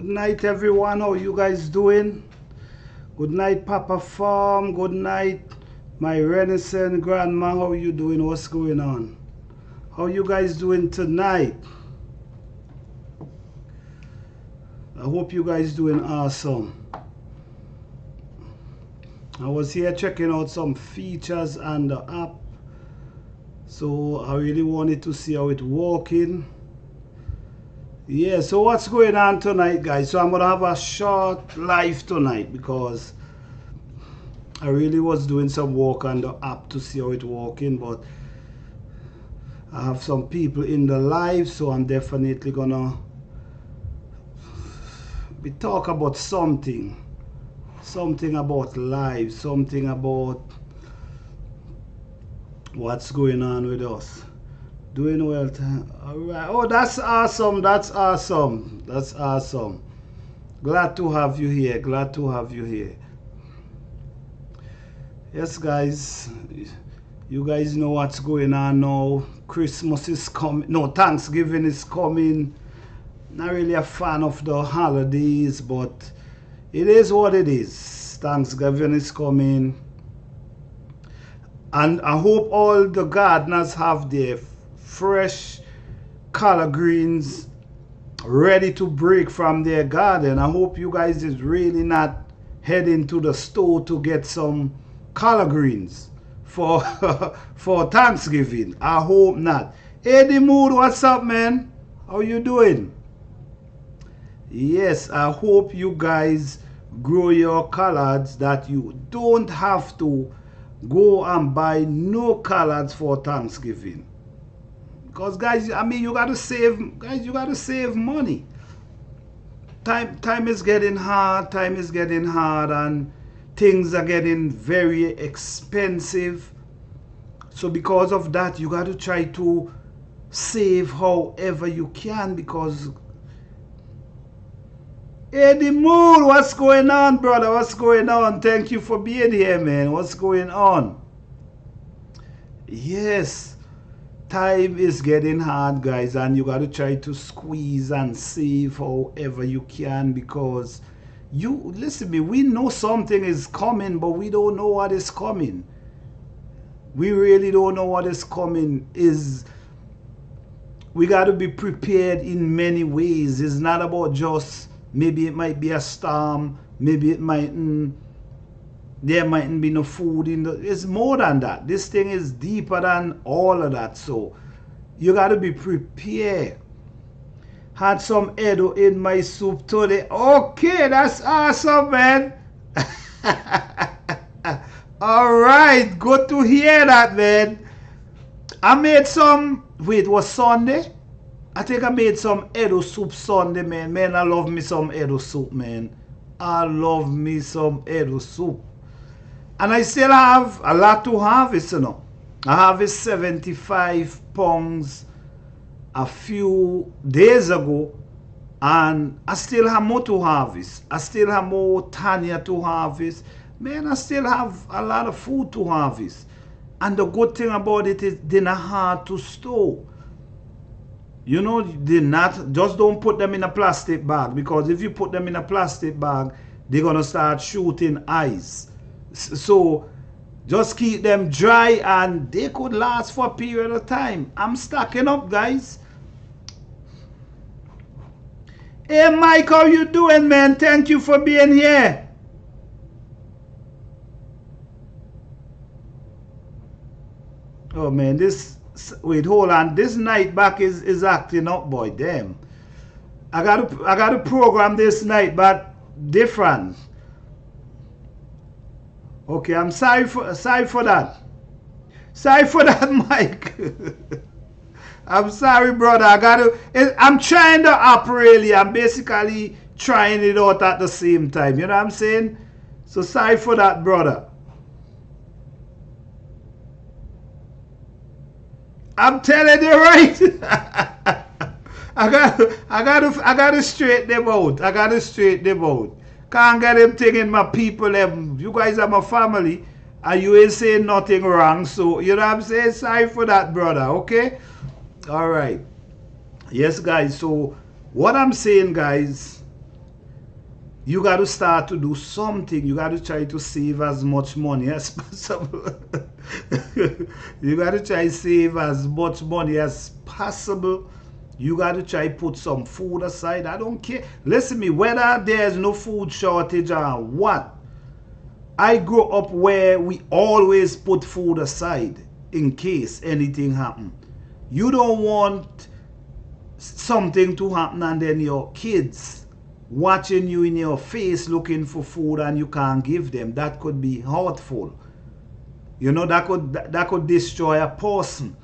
Good night, everyone. How you guys doing? Good night, Papa Farm. Good night, my Renaissance grandma. How you doing? What's going on? How you guys doing tonight? I hope you guys doing awesome. I was here checking out some features on the app, so I really wanted to see how it working. Yeah, so what's going on tonight, guys? So I'm gonna have a short live tonight because I really was doing some work on the app to see how it working, but I have some people in the live, so I'm definitely gonna be talk about something about live, something about what's going on with us. Doing well. All right. Oh, that's awesome. That's awesome. That's awesome. Glad to have you here. Glad to have you here. Yes, guys. You guys know what's going on now. Christmas is coming. No, Thanksgiving is coming. Not really a fan of the holidays, but it is what it is. Thanksgiving is coming. And I hope all the gardeners have their fresh collard greens ready to break from their garden. I hope you guys is really not heading to the store to get some collard greens for for Thanksgiving. I hope not. Eddie Mood, what's up, man? How you doing? Yes, I hope you guys grow your collards that you don't have to go and buy no collards for Thanksgiving. Because guys, I mean, you gotta save, guys, you gotta save money. Time is getting hard, and things are getting very expensive. So because of that, you gotta try to save however you can, because Eddie Moore, what's going on, brother? What's going on? Thank you for being here, man. What's going on? Yes, time is getting hard, guys, and you got to try to squeeze and save however you can, because you listen me, we know something is coming, but we don't know what is coming. We really don't know what is coming. We got to be prepared in many ways. It's not about just maybe it might be a storm, maybe it mightn't, there mightn't be no food in the, it's more than that. This thing is deeper than all of that, so you got to be prepared. Had some Edo in my soup today. Okay, that's awesome, man. All right, good to hear that, man. I made some, wait, it was Sunday? I think I made some Edo soup Sunday, man. Man, I love me some Edo soup, man. I love me some Edo soup. And I still have a lot to harvest, you know. I harvested 75 pounds a few days ago, and I still have more to harvest. I still have more Tanya to harvest. Man, I still have a lot of food to harvest. And the good thing about it is they're not hard to store. You know, they're not, just don't put them in a plastic bag, because if you put them in a plastic bag, they're going to start shooting ice. So just keep them dry and they could last for a period of time. I'm stacking up, guys. Hey, Mike, how you doing, man? Thank you for being here. Oh, man, this... Wait, hold on. This night back is acting up, boy. Damn. I gotta program this night, but different. Okay, I'm sorry for that. Sorry for that, Mike. I'm sorry, brother. I'm trying the app really. I'm basically trying it out at the same time. You know what I'm saying? So sorry for that, brother. I'm telling you, right? I gotta straighten them out. I gotta straighten them out. Can't get them thinking my people, you guys are my family, and you ain't saying nothing wrong. So, you know what I'm saying? Sorry for that, brother, okay? All right. Yes, guys. So, what I'm saying, guys, You got to start to do something. You got to try to save as much money as possible. You got to try to save as much money as possible. You got to try put some food aside. I don't care. Listen to me, whether there's no food shortage or what, I grew up where we always put food aside in case anything happen. You don't want something to happen and then your kids watching you in your face looking for food and you can't give them. That could be hurtful. You know, that could destroy a person.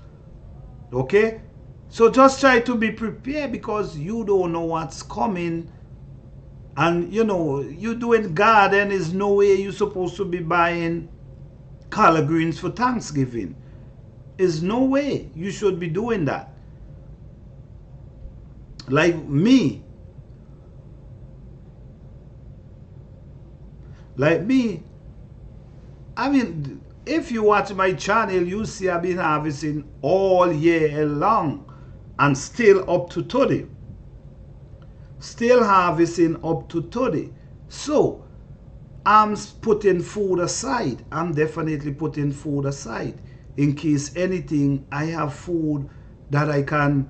Okay? So just try to be prepared, because you don't know what's coming. And you know, you doing garden, is no way you're supposed to be buying collard greens for Thanksgiving. Is no way you should be doing that. Like me, I mean, if you watch my channel, you see I've been harvesting all year long and still up to 30. Still harvesting up to 30. So I'm putting food aside. I'm definitely putting food aside. In case anything, I have food that I can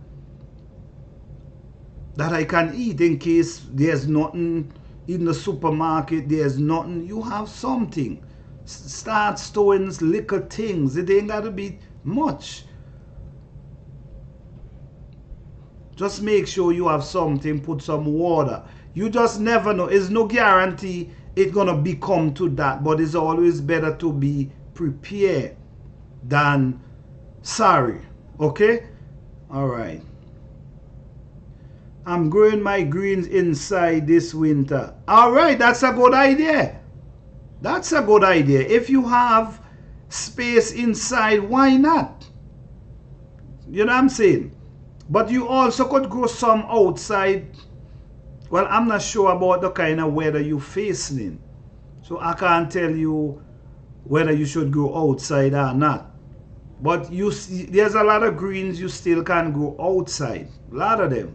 eat. In case there's nothing in the supermarket, there's nothing, you have something. Start storing little things. It ain't gotta be much. Just make sure you have something. Put some water. You just never know. It's no guarantee it's gonna become to that, but it's always better to be prepared than sorry. Okay? Alright. I'm growing my greens inside this winter. Alright, that's a good idea. That's a good idea. If you have space inside, why not? You know what I'm saying? But you also could grow some outside. Well, I'm not sure about the kind of weather you're facing. So I can't tell you whether you should grow outside or not. But you see, there's a lot of greens you still can grow outside. A lot of them.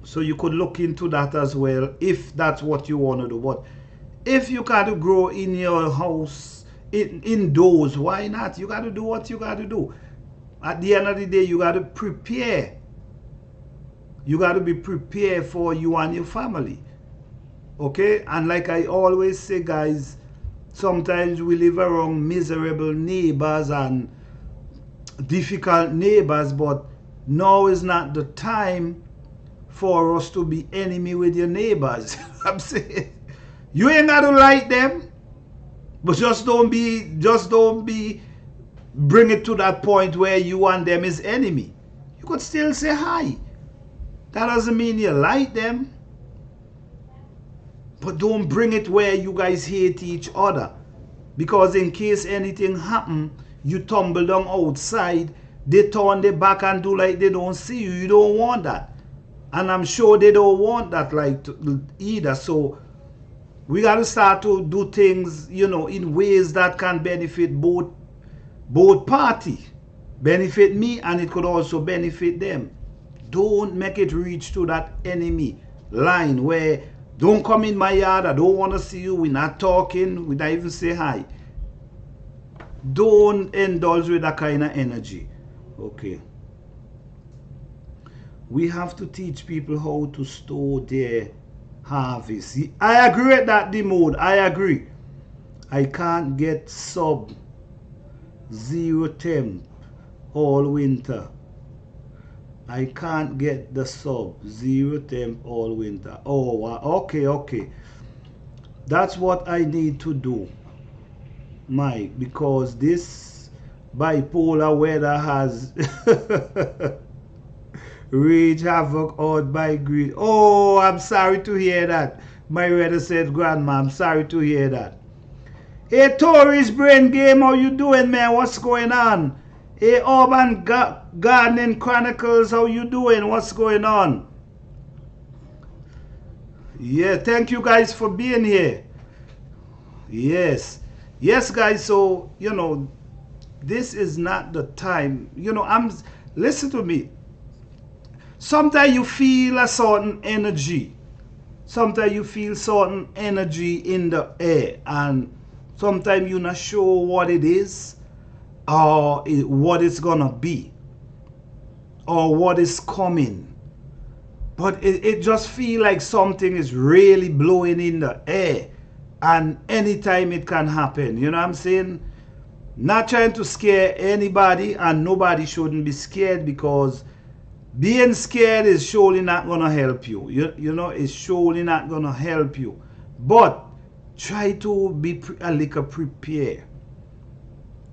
So you could look into that as well, if that's what you want to do. But if you can grow in your house, indoors, why not? You got to do what you got to do. At the end of the day, you got to prepare. You got to be prepared for you and your family. Okay? And like I always say, guys, sometimes we live around miserable neighbors and difficult neighbors, but now is not the time for us to be enemy with your neighbors. I'm saying, you ain't got to like them, but just don't be bring it to that point where you and them is enemy. You could still say hi. That doesn't mean you like them, but don't bring it where you guys hate each other, because in case anything happen, you tumble down outside, they turn their back and do like they don't see you. You don't want that. And I'm sure they don't want that like either. So we got to start to do things, you know, in ways that can benefit both party. Benefit me, and it could also benefit them. Don't make it reach to that enemy line where don't come in my yard, I don't want to see you, we're not talking, we not even say hi. Don't indulge with that kind of energy. Okay. We have to teach people how to store their harvest. I agree with that, D-Mode. I agree. I can't get sub 0 temp all winter. I can't get the sub 0 temp all winter. Oh, okay. That's what I need to do, Mike, because this bipolar weather has rage havoc out by greed. Oh, I'm sorry to hear that. My reader said, Grandma, I'm sorry to hear that. Hey, Tories Brain Game, how you doing, man? What's going on? Hey, Urban Gardening Chronicles, how you doing? What's going on? Yeah, thank you guys for being here. Yes, guys. So, you know, this is not the time. You know, listen to me. Sometimes you feel a certain energy. Sometimes you feel certain energy in the air, and sometimes you're not sure what it is, or what it's gonna be, or what is coming. But it just feel like something is really blowing in the air, and anytime it can happen. You know what I'm saying? Not trying to scare anybody, and nobody shouldn't be scared, because being scared is surely not gonna help you. You know, it's surely not gonna help you. But try to be a little prepared.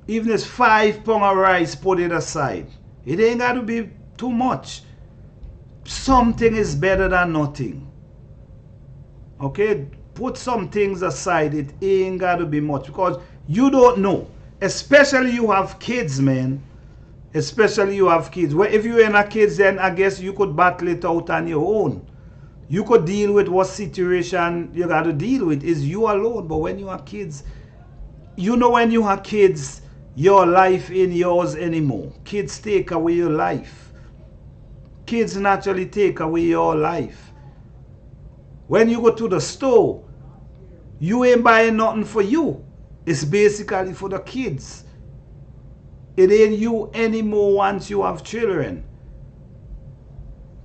Even if it's 5 pounds of rice, put it aside. It ain't got to be too much. Something is better than nothing. Okay? Put some things aside. It ain't got to be much, because you don't know. Especially you have kids, man. Especially you have kids. Well, if you're in a kids, then I guess you could battle it out on your own. You could deal with what situation you got to deal with. Is you alone. But when you have kids, you know, when you have kids, your life ain't yours anymore. Kids take away your life. Kids naturally take away your life. When you go to the store, you ain't buying nothing for you. It's basically for the kids. It ain't you anymore once you have children.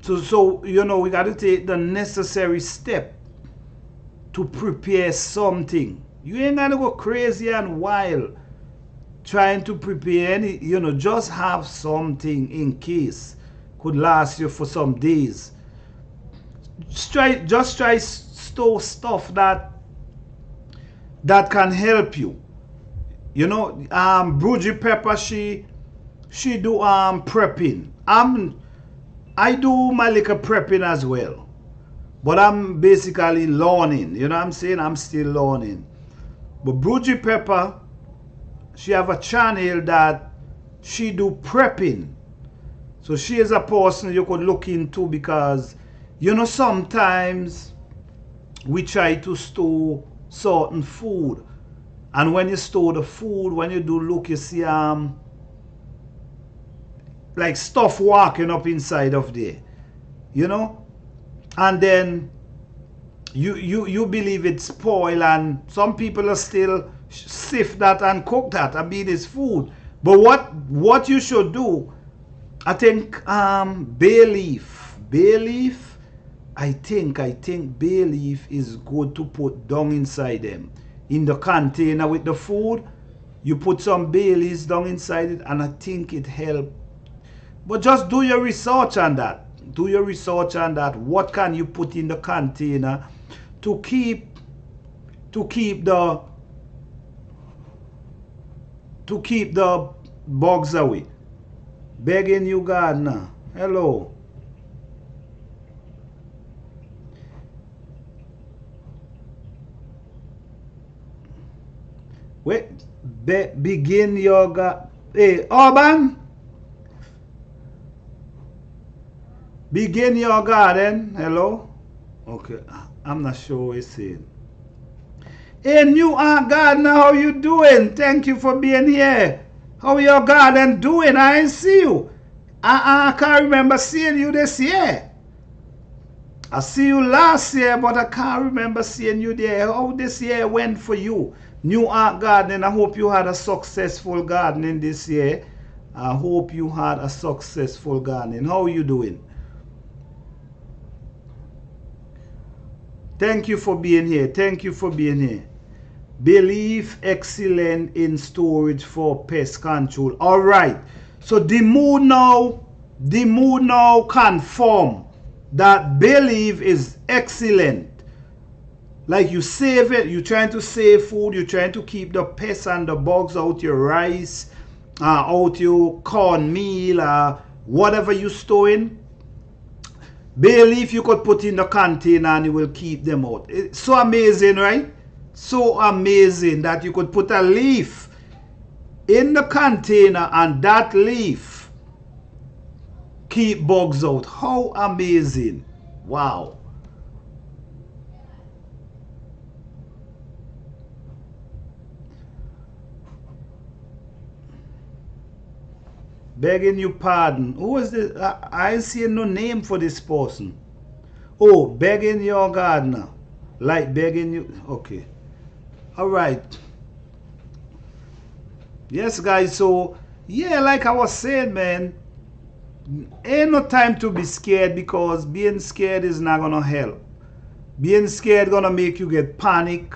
So you know, we got to take the necessary step to prepare something. You ain't got to go crazy and wild trying to prepare any, you know, just have something in case. Could last you for some days. Just try store stuff that can help you. You know, Bridget Pepper, she do prepping. I do my little prepping as well. But I'm basically learning. You know what I'm saying? I'm still learning. But Bridget Pepper, she have a channel that she do prepping. So she is a person you could look into, because you know, sometimes we try to store certain food, and when you store the food, when you do look, you see like stuff walking up inside of there, you know, and then you believe it's spoiled, and some people are still sift that and cook that. I mean, it's food. But what you should do, I think bay leaf, I think bay leaf is good to put down inside them. In the container with the food, you put some bay leaves down inside it, and I think it helps. But just do your research on that. Do your research on that. What can you put in the container to keep the bugs away? Begging you, gardener. Hello. Wait. Begin your garden. Hey, Urban. Begin your garden. Hello. Okay. I'm not sure what he's saying. Hey, New Art Gardener, how you doing? Thank you for being here. How your garden doing? I ain't see you. I can't remember seeing you this year. I see you last year, but I can't remember seeing you there. How this year went for you? New Art Gardening, I hope you had a successful gardening this year. I hope you had a successful gardening. How are you doing? Thank you for being here. Thank you for being here. Believe excellent in storage for pest control. All right. So the mood now confirm that believe is excellent. Like you save it, you're trying to save food, you're trying to keep the pests and the bugs out your rice, out your cornmeal, whatever you're storing. Bay leaf you could put in the container and it will keep them out. It's so amazing, right? So amazing that you could put a leaf in the container and that leaf keep bugs out. How amazing. Wow. Begging you pardon. Who is this? I ain't seeing no name for this person. Oh, begging your gardener. Like begging you. Okay. All right. Yes, guys. So, yeah, like I was saying, man, ain't no time to be scared because being scared is not going to help. Being scared going to make you get panic.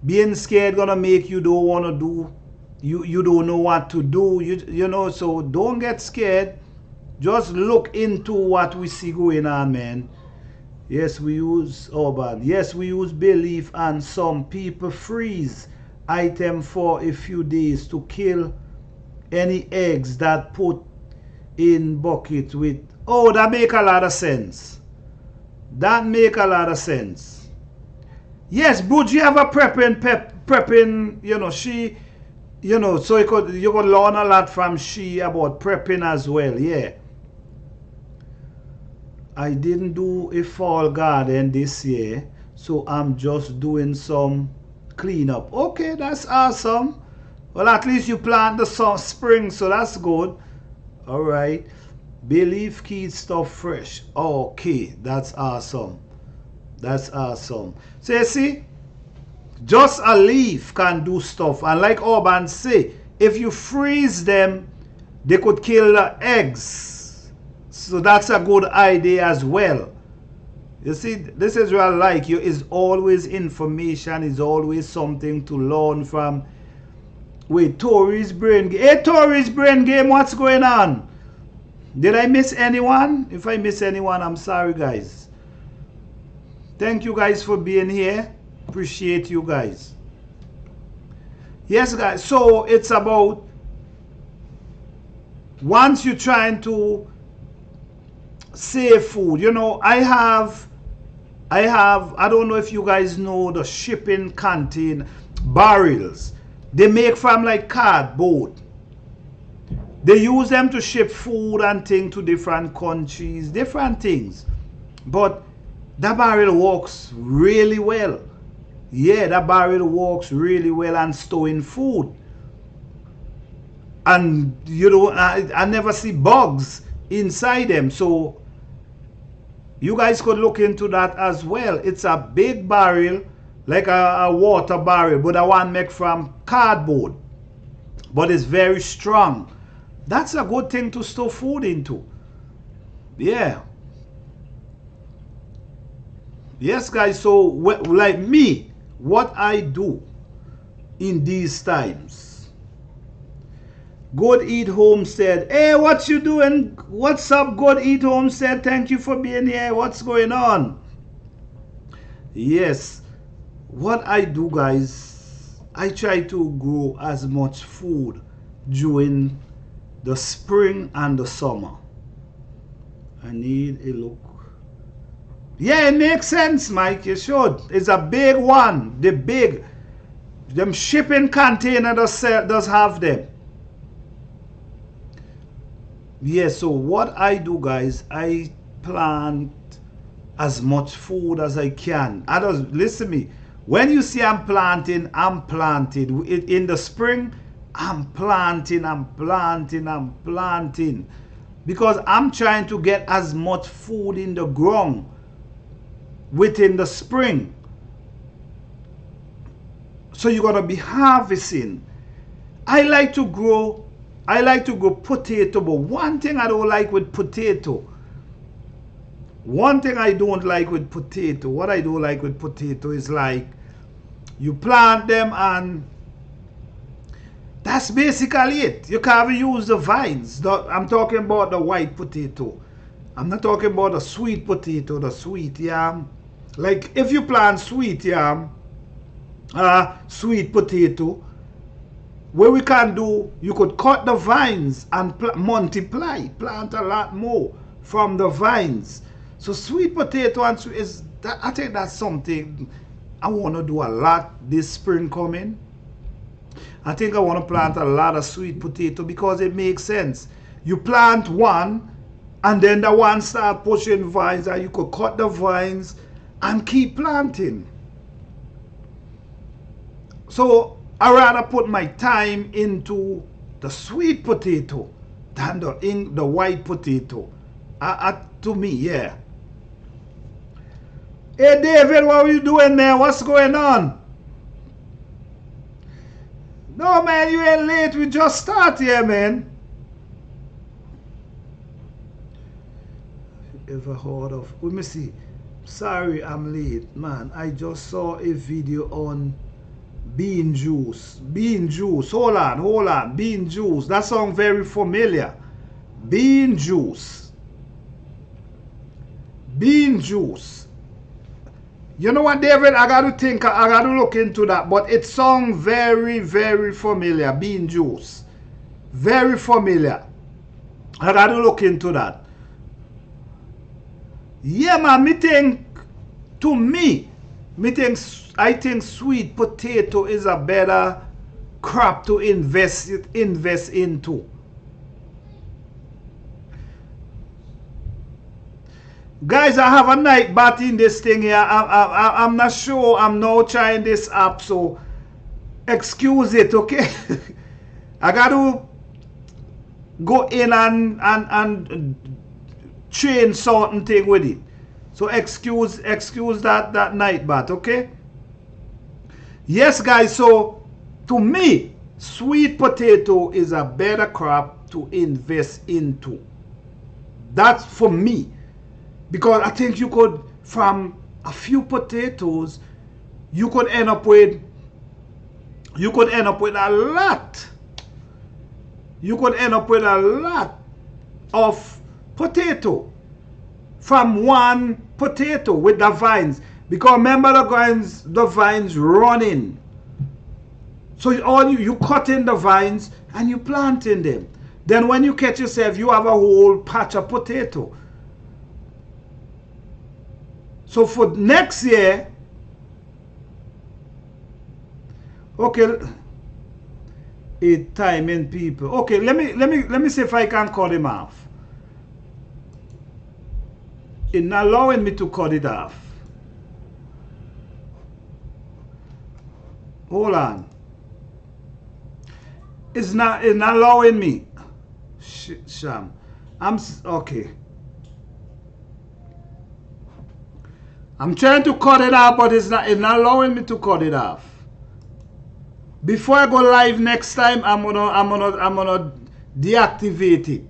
Being scared going to make you don't want to do. You don't know what to do. You know, so don't get scared. Just look into what we see going on, man. Yes, we use urban. Yes, we use belief, and some people freeze item for a few days to kill any eggs that put in bucket with. Oh, that make a lot of sense. That make a lot of sense. Yes, but you have a prepping, you know, she, you know, so you could learn a lot from she about prepping as well, yeah. I didn't do a fall garden this year, so I'm just doing some cleanup. Okay, that's awesome. Well, at least you plant the spring, so that's good. All right. Believe keep stuff fresh. Okay, that's awesome. That's awesome. So you see, just a leaf can do stuff. And like Urban say, if you freeze them, they could kill the eggs. So that's a good idea as well. You see, this is what I like. You is always information, is always something to learn from. Wait, Tory's brain game. Hey, Tory's brain game, what's going on? Did I miss anyone? If I miss anyone, I'm sorry, guys. Thank you guys for being here. Appreciate you guys. Yes, guys. So it's about once you're trying to save food. You know, I don't know if you guys know the shipping container barrels. They make from like cardboard. They use them to ship food and things to different countries, different things. But that barrel works really well. Yeah, that barrel works really well and storing food. And you know, I never see bugs inside them. So you guys could look into that as well. It's a big barrel, like a water barrel, but the one made from cardboard. But it's very strong. That's a good thing to store food into. Yeah. Yes, guys. So, like me, what I do in these times. Good Eat Homestead. Hey, what you doing? What's up, Good Eat Homestead? Thank you for being here. What's going on? Yes. What I do, guys, I try to grow as much food during the spring and the summer. I need a look. Yeah, it makes sense, Mike. You should. It's a big one. Them shipping container does have them. Yeah, so what I do, guys, I plant as much food as I can. Listen to me. When you see I'm planting, I'm planted. In the spring, I'm planting. Because I'm trying to get as much food in the ground within the spring. So you're gonna be harvesting. I like to grow potato, but one thing I don't like with potato. What I don't like with potato is like you plant them and that's basically it. You can't even use the vines. I'm talking about the white potato. I'm not talking about the sweet potato, the sweet yam. Like if you plant sweet yam, sweet potato, what we can do, you could cut the vines and multiply, plant a lot more from the vines. So sweet potato and I think that's something I want to do a lot this spring coming. I think I want to plant a lot of sweet potato because it makes sense. You plant one and then the one start pushing vines and you could cut the vines and keep planting. So I rather put my time into the sweet potato than the white potato. To me, yeah. Hey David, what are you doing there? What's going on? No man, you ain't late. We just start here, man. Ever heard of? Let me see. Sorry, I'm late, man. I just saw a video on bean juice. Bean juice. Hold on. Bean juice. That sounds very familiar. Bean juice. Bean juice. You know what, David? I got to look into that. But it sounds very, very familiar. Bean juice. Very familiar. I got to look into that. Yeah, man, I think sweet potato is a better crop to invest into. Guys, I have a night bat in this thing here. I'm not sure. I'm now trying this app, so excuse it, okay? I got to go in and change certain thing with it. So excuse that night bat, okay? Yes, guys, so to me, sweet potato is a better crop to invest into. That's for me. Because I think you could, from a few potatoes, you could end up with a lot. You could end up with a lot of potato from one potato with the vines. Because remember the vines running. So all you cutting the vines and you planting them. Then when you catch yourself, you have a whole patch of potato. So for next year, okay, it timing people. Okay, let me see if I can cut him off. It's not allowing me to cut it off. Hold on. It's not allowing me. Sham. Okay. I'm trying to cut it off, but it's not allowing me to cut it off. Before I go live next time, I'm gonna deactivate it.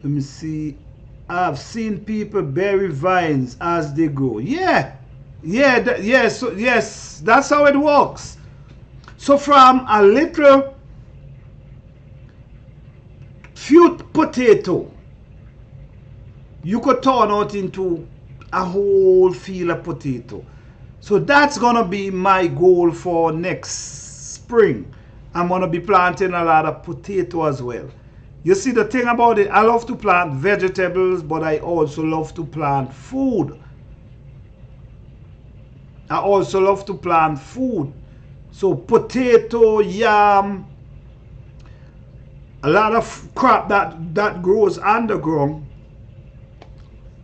Let me see. I've seen people bury vines as they grow. Yes, that's how it works. So from a little few potato, you could turn out into a whole field of potato. So that's gonna be my goal for next spring. I'm gonna be planting a lot of potato as well. You see, the thing about it, I love to plant vegetables, but I also love to plant food. I also love to plant food. So potato, yam, a lot of crop that grows underground,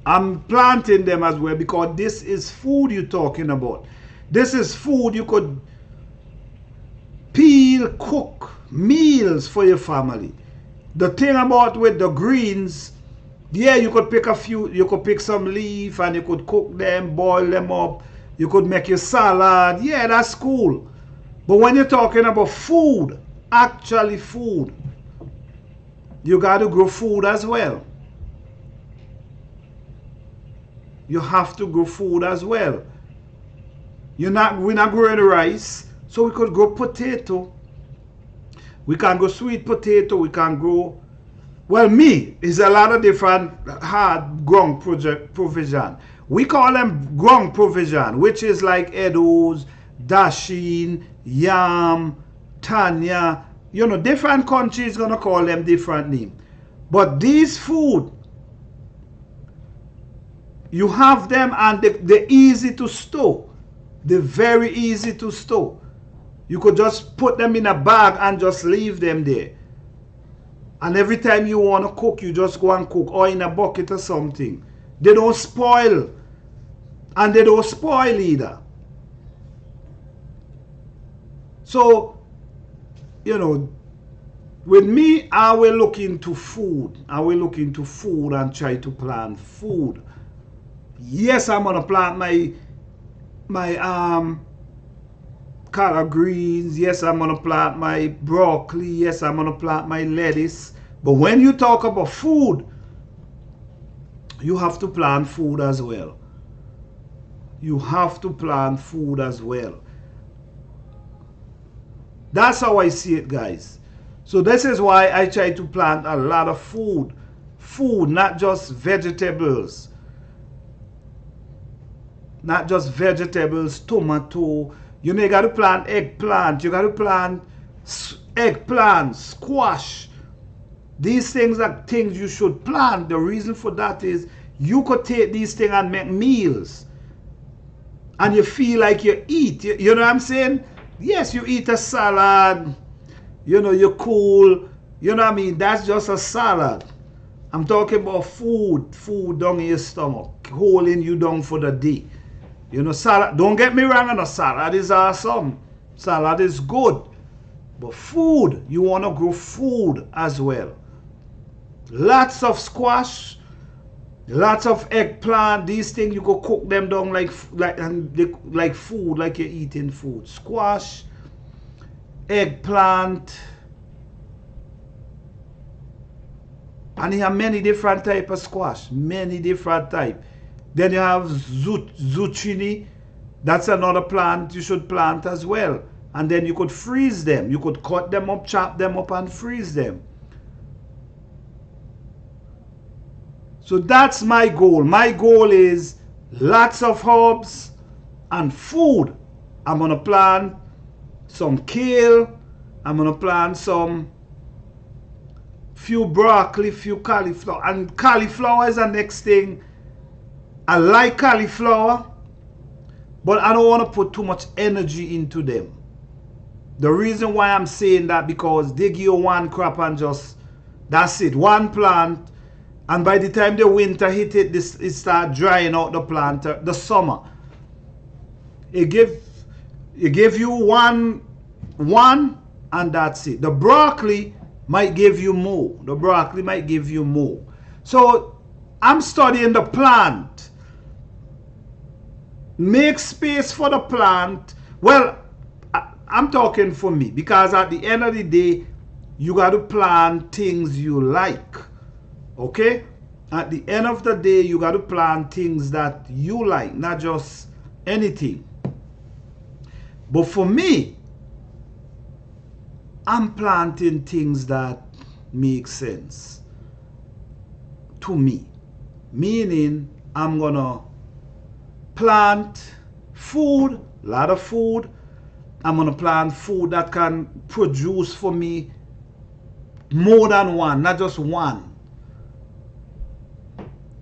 I'm planting them as well, because this is food you're talking about. This is food you could peel, cook meals for your family. The thing about with the greens, yeah, you could pick some leaf and you could cook them, boil them up. You could make your salad. Yeah, that's cool. But when you're talking about food, actually food, you got to grow food as well. You have to grow food as well. We're not growing rice, so we could grow potato. We can grow sweet potato. We can grow, well, is a lot of different hard ground provision. We call them ground provision, which is like Edo's, Dashin, Yam, Tanya. You know, different countries gonna call them different names. But these food, you have them and they're easy to store. They're very easy to store. You could just put them in a bag and just leave them there. And every time you want to cook, you just go and cook, or in a bucket or something. They don't spoil. And they don't spoil either. So, you know, With me, I will look into food. I will look into food and try to plant food. Yes, I'm gonna plant my collard greens. Yes, I'm gonna plant my broccoli. Yes, I'm gonna plant my lettuce. But when you talk about food, you have to plant food as well. You have to plant food as well. That's how I see it, guys. So this is why I try to plant a lot of food. Food, not just vegetables. Not just vegetables, tomato. You know, you got to plant eggplant. You got to plant eggplant, squash. These things are things you should plant. The reason for that is you could take these things and make meals. And you feel like you eat. You know what I'm saying? Yes, you eat a salad. You know, you're cool. You know what I mean? That's just a salad. I'm talking about food. Food down in your stomach. Holding you down for the day. You know, salad. Don't get me wrong, no, salad is awesome. Salad is good. But food, you want to grow food as well. Lots of squash. Lots of eggplant. These things, you could cook them down like food, like you're eating food. Squash, eggplant, and you have many different type of squash. Many different type. Then you have zucchini. That's another plant you should plant as well. And then you could freeze them. You could cut them up, chop them up, and freeze them. So that's my goal. My goal is lots of herbs and food. I'm going to plant some kale. I'm going to plant few broccoli, few cauliflower. And cauliflower is the next thing. I like cauliflower, but I don't want to put too much energy into them. The reason why I'm saying that, because they give you one crop and just, that's it, one plant. And by the time the winter hit it, it start drying out the plant. The summer, it give you one, and that's it. The broccoli might give you more. The broccoli might give you more. So I'm studying the plant. Make space for the plant. Well, I'm talking for me, because at the end of the day, you got to plant things you like. Okay? At the end of the day, you got to plant things that you like, not just anything. But for me, I'm planting things that make sense to me. Meaning, I'm going to plant food, a lot of food. I'm going to plant food that can produce for me more than one, not just one.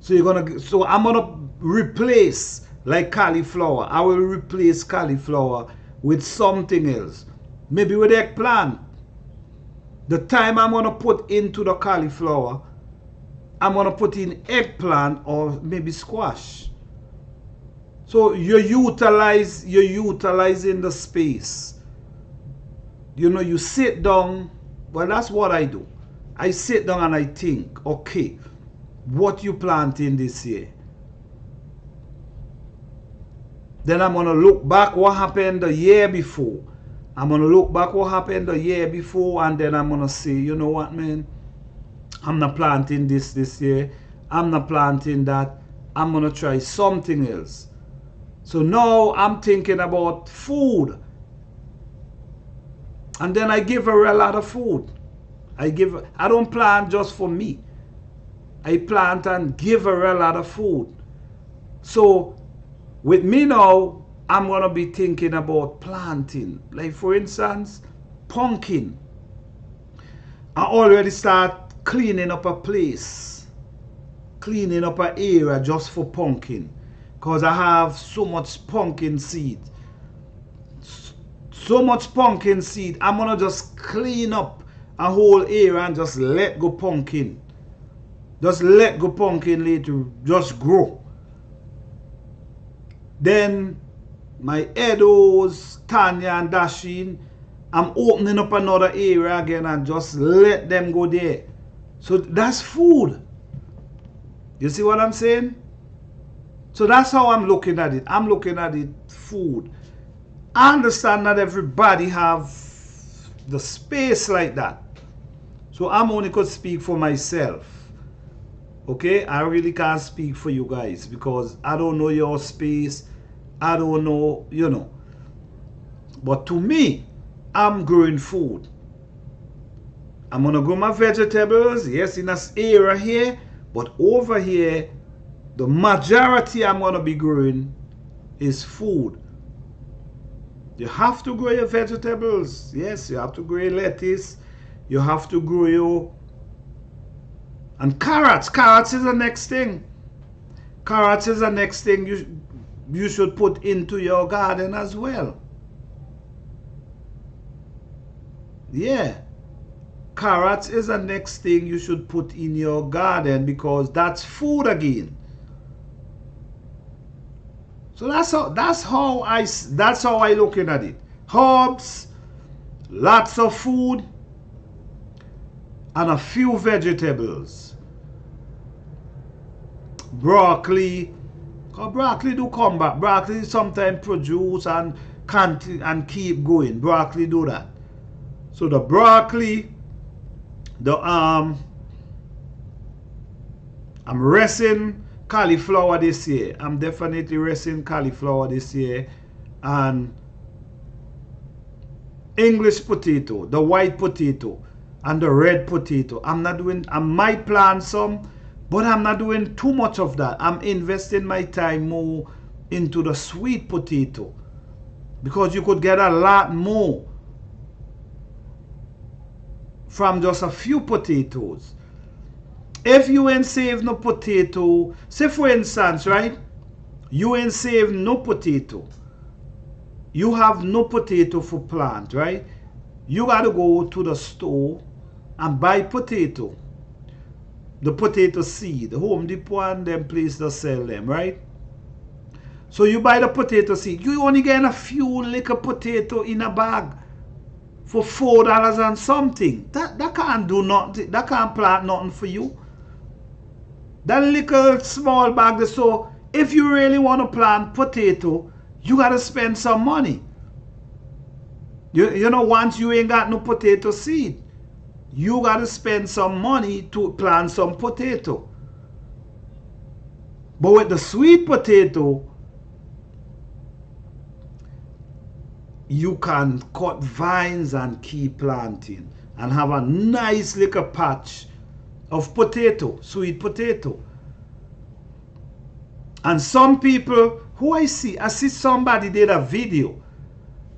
So I'm gonna replace, like cauliflower. I will replace cauliflower with something else. Maybe with eggplant. The time I'm gonna put into the cauliflower, I'm gonna put in eggplant or maybe squash. So you're utilizing the space. You know, you sit down. Well, that's what I do. I sit down and I think, okay, what you planting this year? Then I'm going to look back what happened the year before. I'm going to look back what happened the year before, and then I'm going to say, you know what, man? I'm not planting this year. I'm not planting that. I'm going to try something else. So now I'm thinking about food. And then I give her a lot of food. I don't plant just for me. I plant and give her a lot of food. So with me now, I'm going to be thinking about planting. Like for instance, pumpkin. I already start cleaning up a place. Cleaning up an area just for pumpkin. Because I have so much pumpkin seed. So much pumpkin seed. I'm going to just clean up a whole area and just let go pumpkin. Just let go pumpkin later, just grow. Then my Edos, Tanya and Dashin, I'm opening up another area again and just let them go there. So that's food. You see what I'm saying? So that's how I'm looking at it. I'm looking at it food. I understand not everybody have the space like that. So I'm only could speak for myself. Okay? I really can't speak for you guys because I don't know your space. I don't know, you know. But to me, I'm growing food. I'm going to grow my vegetables, yes, in this area here. But over here, the majority I'm going to be growing is food. You have to grow your vegetables. Yes, you have to grow your lettuce. You have to grow your... And carrots. Carrots is the next thing. Carrots is the next thing you should put into your garden as well. Yeah. Carrots is the next thing you should put in your garden because that's food again. So that's how I looking at it. Herbs, lots of food, and a few vegetables. Broccoli. Because broccoli do come back. Broccoli sometimes produce and keep going. Broccoli do that. So the broccoli, I'm resting cauliflower this year. I'm definitely resting cauliflower this year. And English potato, the white potato, and the red potato. I might plant some, but I'm not doing too much of that. I'm investing my time more into the sweet potato because you could get a lot more from just a few potatoes. If you ain't save no potato, say for instance, right? You ain't save no potato. You have no potato for plant, right? You got to go to the store and buy potato. The potato seed. Home Depot and them place to sell them, right? So you buy the potato seed. You only get a few little potato in a bag for $4 and something. That can't do nothing. That can't plant nothing for you. That little small bag. So if you really want to plant potato, you got to spend some money. You know, once you ain't got no potato seed, you got to spend some money to plant some potato. But with the sweet potato, you can cut vines and keep planting and have a nice little patch of potato, sweet potato. And some people who I see somebody did a video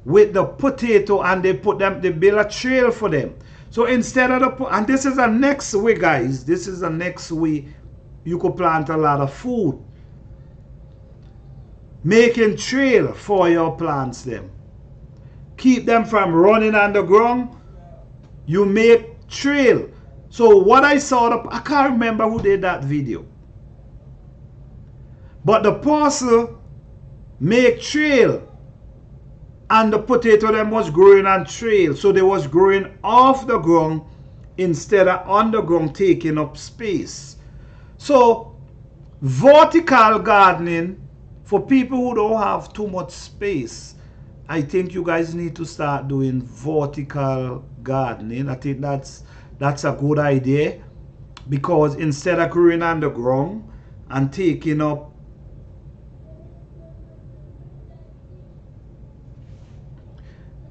with the potato and they build a trail for them. So instead of and this is the next way, guys, this is the next way you could plant a lot of food. Making trail for your plants them. Keep them from running on the ground. You make trail. So what I saw, I can't remember who did that video. But the parcel make trail. And the potato them was growing on trail. So they was growing off the ground instead of on the ground taking up space. So vertical gardening for people who don't have too much space. I think you guys need to start doing vertical gardening. I think that's a good idea because instead of growing on the ground and taking up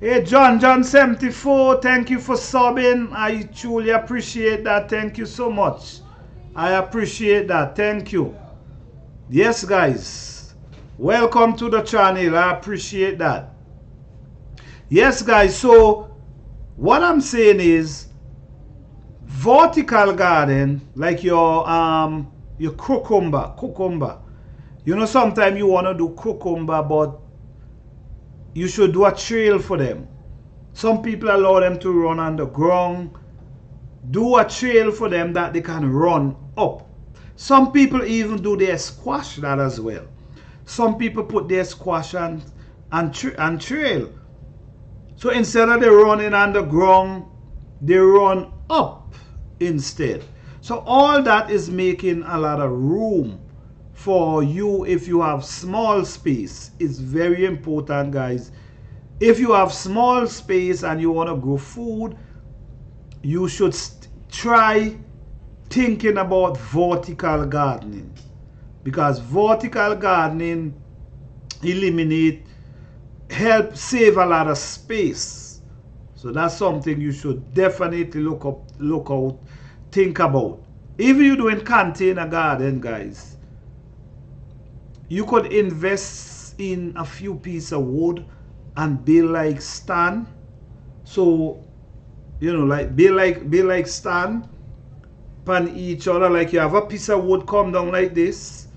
Hey John 74, thank you for subbing. I truly appreciate that. Thank you so much. I appreciate that. Thank you. Yes guys, welcome to the channel. I appreciate that. Yes guys, so what I'm saying is vertical garden, like your cucumber. You know, sometimes you want to do cucumber, but you should do a trail for them. Some people allow them to run on the ground. Do a trail for them that they can run up. Some people even do their squash that as well. Some people put their squash and trail. So instead of they running on the ground, they run up instead. So all that is making a lot of room for you. If you have small space, it's very important, guys. If you have small space and you want to grow food, you should try thinking about vertical gardening, because vertical gardening help save a lot of space. So that's something you should definitely look out, think about. If you're doing container garden, guys, you could invest in a few pieces of wood and build like stand. So, you know, like build like stand upon each other. Like you have a piece of wood come down like this,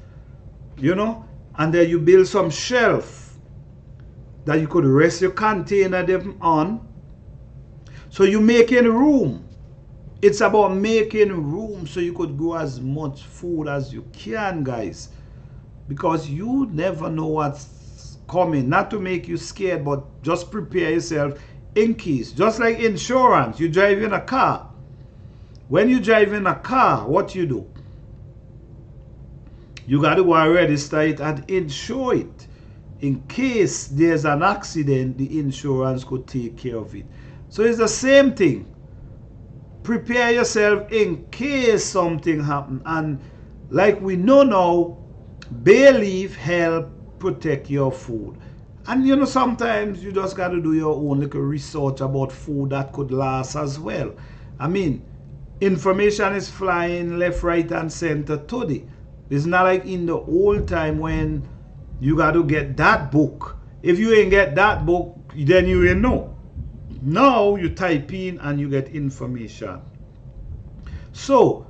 you know, and then you build some shelf that you could rest your container them on. So you're making room. It's about making room so you could grow as much food as you can, guys, because you never know what's coming. Not to make you scared, but just prepare yourself in case. Just like insurance, you drive in a car. When you drive in a car, what you do? You got to go and register it and insure it. In case there's an accident, the insurance could take care of it. So it's the same thing. Prepare yourself in case something happens. And like we know now, bay leaf help protect your food. And you know, sometimes you just got to do your own little research about food that could last as well. I mean, information is flying left, right, and center today. It's not like in the old time when you got to get that book. If you ain't get that book, then you ain't know. Now you type in and you get information. So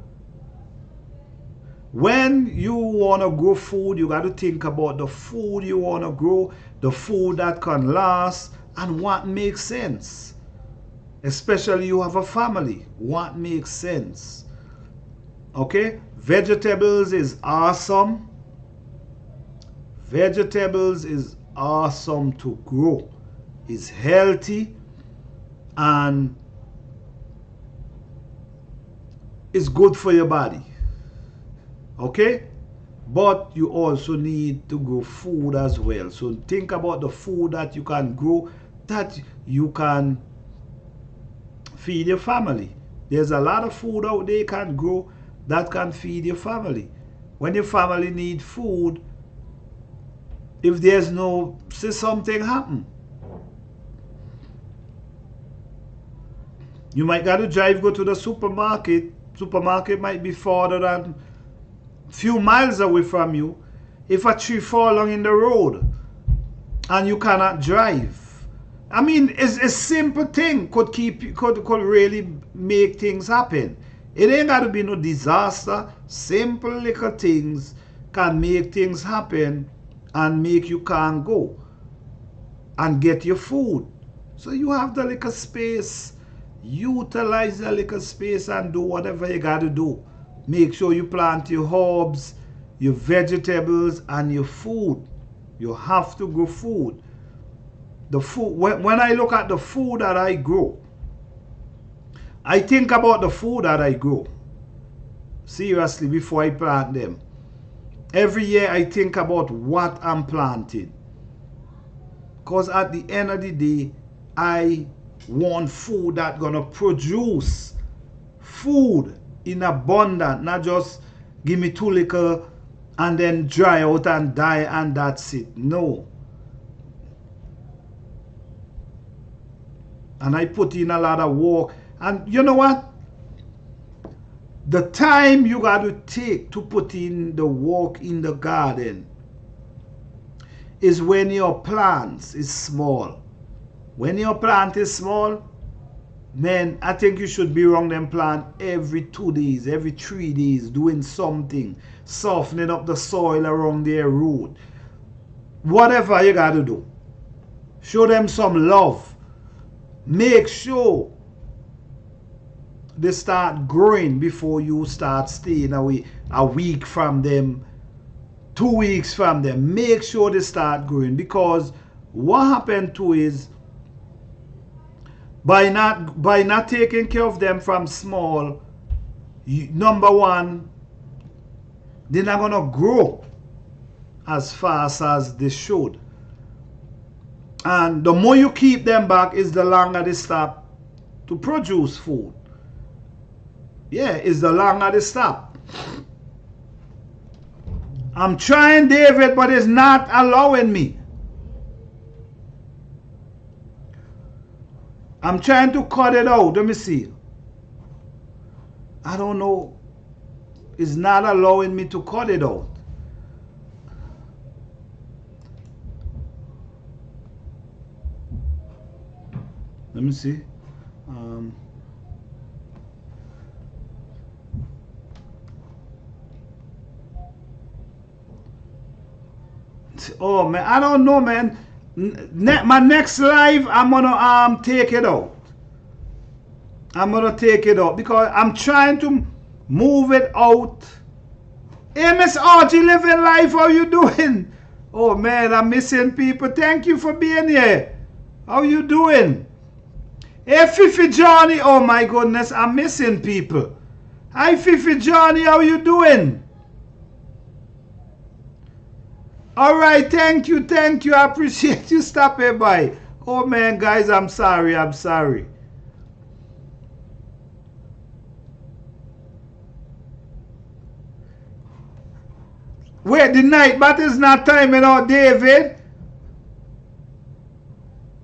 when you want to grow food, you got to think about the food you want to grow, the food that can last, and what makes sense. Especially you have a family, what makes sense. Okay, vegetables is awesome. Vegetables is awesome to grow. It's healthy and it's good for your body. Okay, but you also need to grow food as well. So think about the food that you can grow, that you can feed your family. There's a lot of food out there you can grow that can feed your family. When your family need food, if there's no, say something happen, you might got to drive, go to the supermarket. Supermarket might be farther than few miles away from you. If a tree fall along in the road and you cannot drive, I mean, it's a simple thing could really make things happen. It ain't got to be no disaster. Simple little things can make things happen and make you can't go and get your food. So you have the little space, utilize the little space and do whatever you got to do. Make sure you plant your herbs, your vegetables, and your food. You have to grow food. The food, when I look at the food that I grow, I think about the food that I grow. Seriously, before I plant them. Every year I think about what I'm planting. Because at the end of the day, I want food that's going to produce food in abundance. Not just give me too little and then dry out and die and that's it. No. And I put in a lot of work. And you know what? The time you got to take to put in the work in the garden is when your plants is small. When your plant is small, man, I think you should be around them plant every 2 days, every 3 days, doing something, softening up the soil around their root. Whatever you got to do. Show them some love. Make sure they start growing before you start staying away a week from them, 2 weeks from them. Make sure they start growing, because what happened to is by not taking care of them from small, number one, they're not gonna grow as fast as they should. And the more you keep them back is the longer they stop to produce food. Yeah, is the longer they stop. I'm trying, David, but it's not allowing me. I'm trying to cut it out. Let me see. I don't know. It's not allowing me to cut it out. Let me see. Oh man, I don't know, man. My next live, I'm gonna take it out. I'm gonna take it out because I'm trying to move it out. Hey, Miss RG Living Life, how you doing? Oh man, I'm missing people. Thank you for being here. How you doing? Hey, Fifi Johnny. Oh my goodness, I'm missing people. Hi, Fifi Johnny. How you doing? All right, thank you. I appreciate you stopping by. Oh man, guys, I'm sorry. Wait, the night, but it's not timing out, David.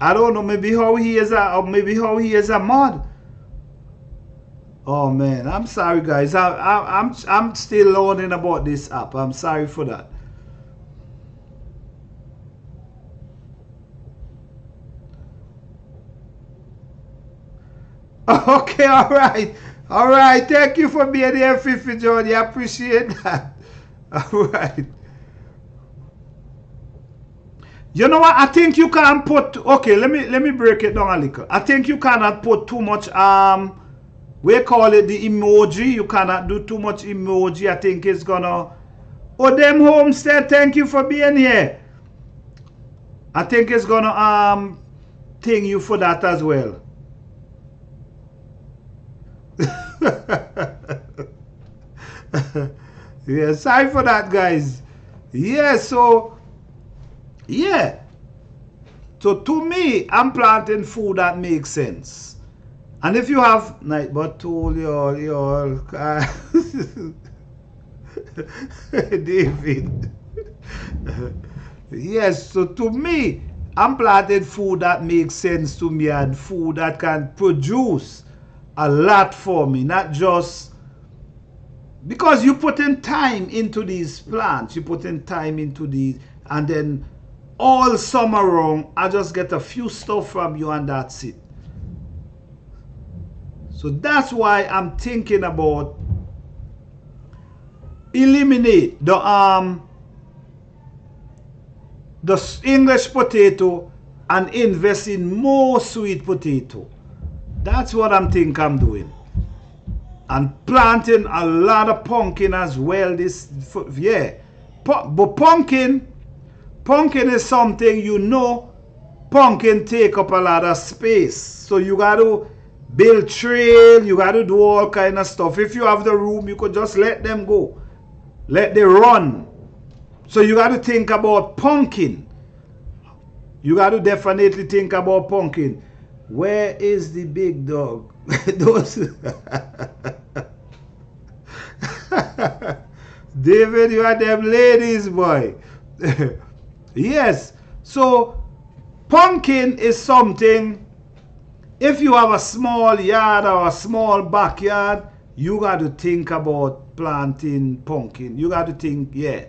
I don't know, maybe how he is a mod. Oh man, I'm sorry guys. I'm still learning about this app. I'm sorry for that. Okay, all right. Thank you for being here, Fifi Johnny. I appreciate that. All right. You know what? I think you can put. Okay, let me break it down a little. I think you cannot put too much. We call it the emoji. You cannot do too much emoji. I think it's gonna. Oh, them Homestead. Thank you for being here. I think it's gonna thing you for that as well. Yeah, sorry for that, guys. Yeah, so yeah. So to me, I'm planting food that makes sense. And if you have night but tool your David. Yes, so to me, I'm planting food that makes sense to me and food that can produce a lot for me, not just because you put in time into these plants, you put in time into these, and then all summer long, I just get a few stuff from you and that's it. So that's why I'm thinking about eliminate the English potato and invest in more sweet potato. That's what I'm thinking I'm doing. And planting a lot of pumpkin as well. Yeah. But pumpkin is something, you know, pumpkin take up a lot of space. So you got to build trail, you got to do all kind of stuff. If you have the room, you could just let them go. Let them run. So you got to think about pumpkin. You got to definitely think about pumpkin. Where is the big dog? Those David, you are them ladies, boy. Yes. So pumpkin is something. If you have a small yard or a small backyard, you got to think about planting pumpkin. You got to think, yeah.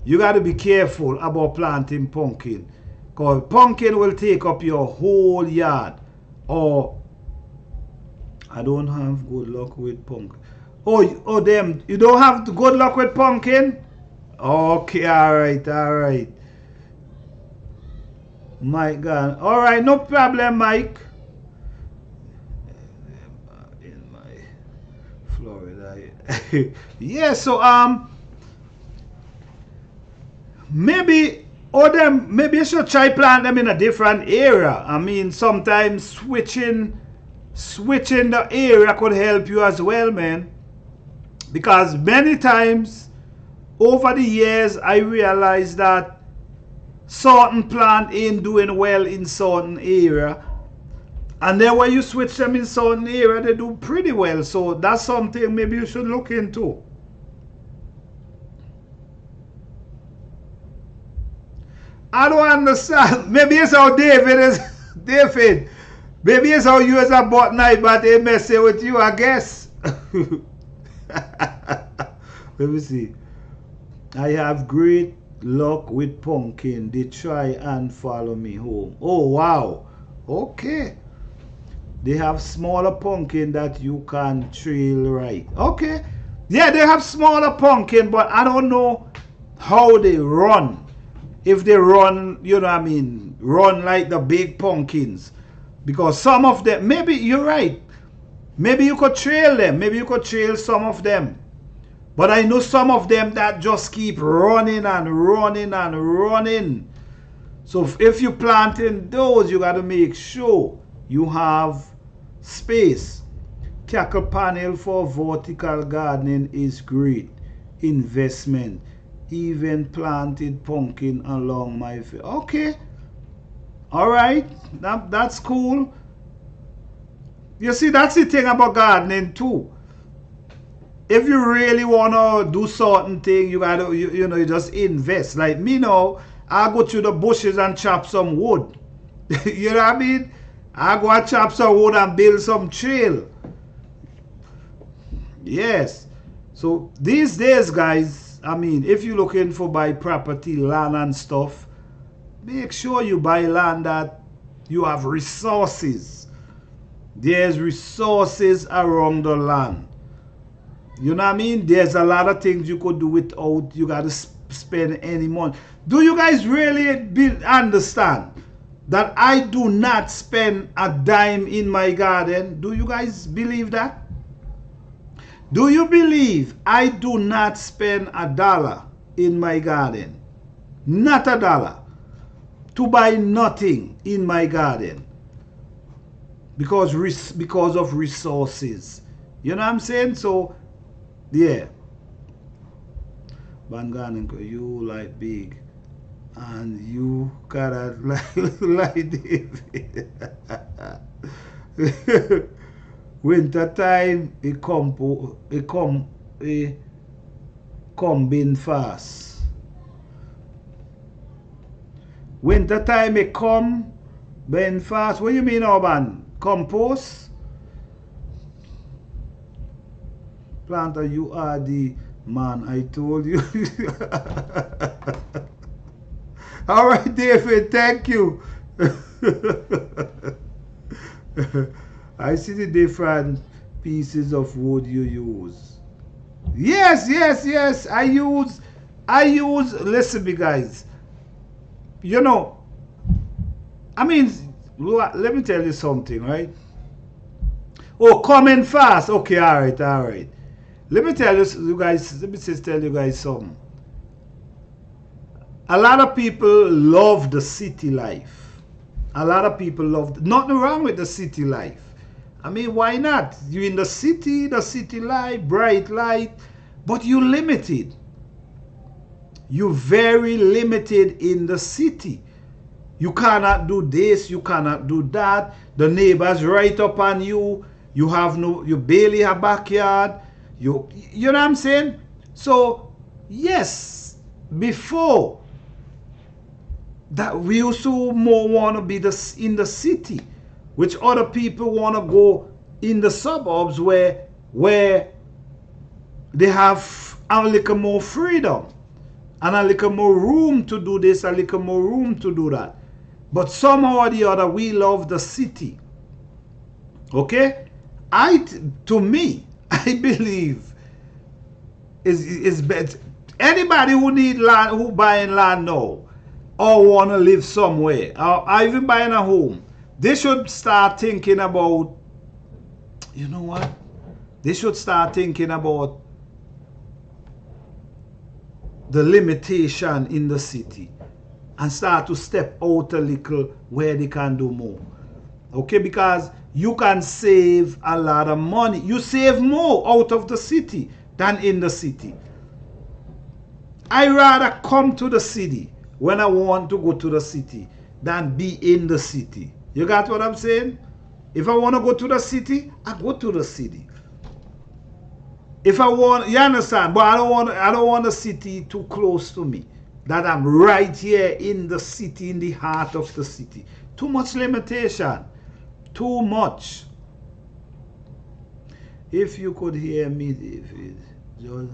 You got to be careful about planting pumpkin. Because pumpkin will take up your whole yard. Or I don't have good luck with pumpkin. Oh, them. You don't have good luck with pumpkin? Okay, alright. My God. Alright, no problem, Mike. In my Florida. Yeah, so maybe you should try plant them in a different area. I mean, sometimes switching switching the area could help you as well, man. Because many times over the years I realized that certain plant ain't doing well in certain area, and then when you switch them in certain area, they do pretty well. So that's something maybe you should look into. I don't understand. Maybe it's how David is. David, maybe it's how you as a botnight, but they messing with you, I guess. Let me see. I have great luck with pumpkin. They try and follow me home. Oh, wow. Okay. They have smaller pumpkin that you can trail right. Okay. Yeah, they have smaller pumpkin, but I don't know how they run. If they run, you know what I mean, run like the big pumpkins. Because some of them, maybe you're right. Maybe you could trail them. Maybe you could trail some of them. But I know some of them that just keep running and running and running. So if you're planting those, you got to make sure you have space. Cackle panel for vertical gardening is great investment. Even planted pumpkin along my field. Okay. All right. That's cool. You see, that's the thing about gardening too. If you really want to do certain thing, you gotta, you know, you just invest. Like me now, I go to the bushes and chop some wood. You know what I mean? I go and chop some wood and build some trail. Yes. So these days, guys, I mean, if you're looking for buy property, land and stuff, make sure you buy land that you have resources. There's resources around the land. You know what I mean? There's a lot of things you could do without you got to spend any money. Do you guys really understand that I do not spend a dime in my garden? Do you guys believe that? Do you believe I do not spend $1 in my garden? Not $1 to buy nothing in my garden because of resources. You know what I'm saying? So yeah. Van Garden, you like big and you gotta like David. Winter time it come bin fast. Winter time it come bin fast. What you mean, Urban? Compost? Planter, you are the man, I told you. All right, David, thank you. I see the different pieces of wood you use. Yes, yes, yes. I use, listen me guys. You know, I mean, let me tell you something, right? Oh, coming fast. Okay, all right, all right. Let me tell you guys, let me just tell you guys something. A lot of people love the city life. A lot of people love, nothing wrong with the city life. I mean, why not? You're in the city life, bright light, but you're limited. You're very limited in the city. You cannot do this, you cannot do that. The neighbors right up on you. You have no, you barely have backyard. You know what I'm saying? So, yes, before that we used to more want to be in the city, which other people want to go in the suburbs where they have a little more freedom and a little more room to do this, a little more room to do that. But somehow or the other, we love the city. Okay? To me, I believe is better. Anybody who need land, who buying land now, or want to live somewhere, or even buying a home, they should start thinking about, you know what? They should start thinking about the limitation in the city and start to step out a little where they can do more. Okay, because you can save a lot of money. You save more out of the city than in the city. I rather come to the city when I want to go to the city than be in the city. You got what I'm saying? If I want to go to the city, I go to the city. If I want, you understand? But I don't want the city too close to me. That I'm right here in the city, in the heart of the city. Too much limitation. Too much. If you could hear me, David, just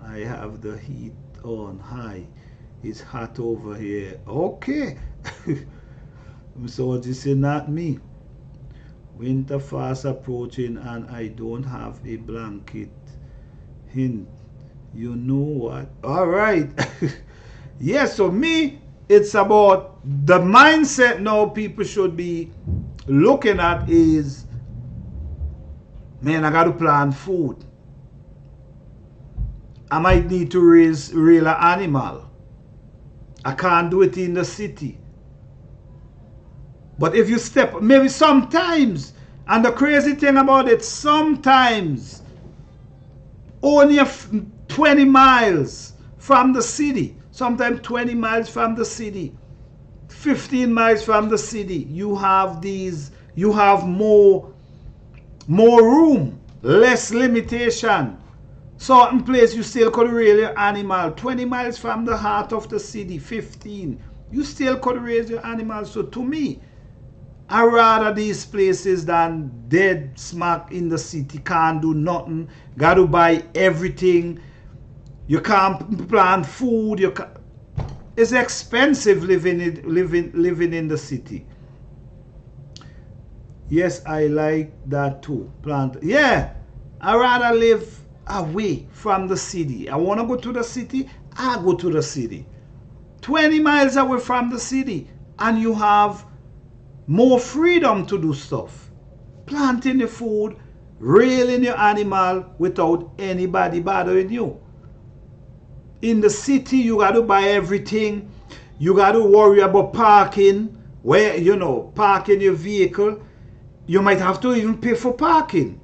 I have the heat on high. It's hot over here. Okay. So this is not me. Winter fast approaching and I don't have a blanket. Hint. You know what? All right. Yes, so me, it's about the mindset now people should be looking at is, man, I got to plan food. I might need to real animal. I can't do it in the city. But if you step, maybe sometimes, and the crazy thing about it, sometimes only 20 miles from the city, sometimes 20 miles from the city, 15 miles from the city, you have more room, less limitation. Certain place you still could raise your animal. 20 miles from the heart of the city, 15, you still could raise your animal. So to me, I rather these places than dead smack in the city, can't do nothing, got to buy everything. You can't plant food. It's expensive living in the city. Yes, I like that too. Plant. Yeah, I rather live away from the city. I want to go to the city, I go to the city. 20 miles away from the city, and you have more freedom to do stuff. Planting the food, railing your animal without anybody bothering you. In the city, you got to buy everything. You got to worry about parking, where, parking your vehicle. You might have to even pay for parking.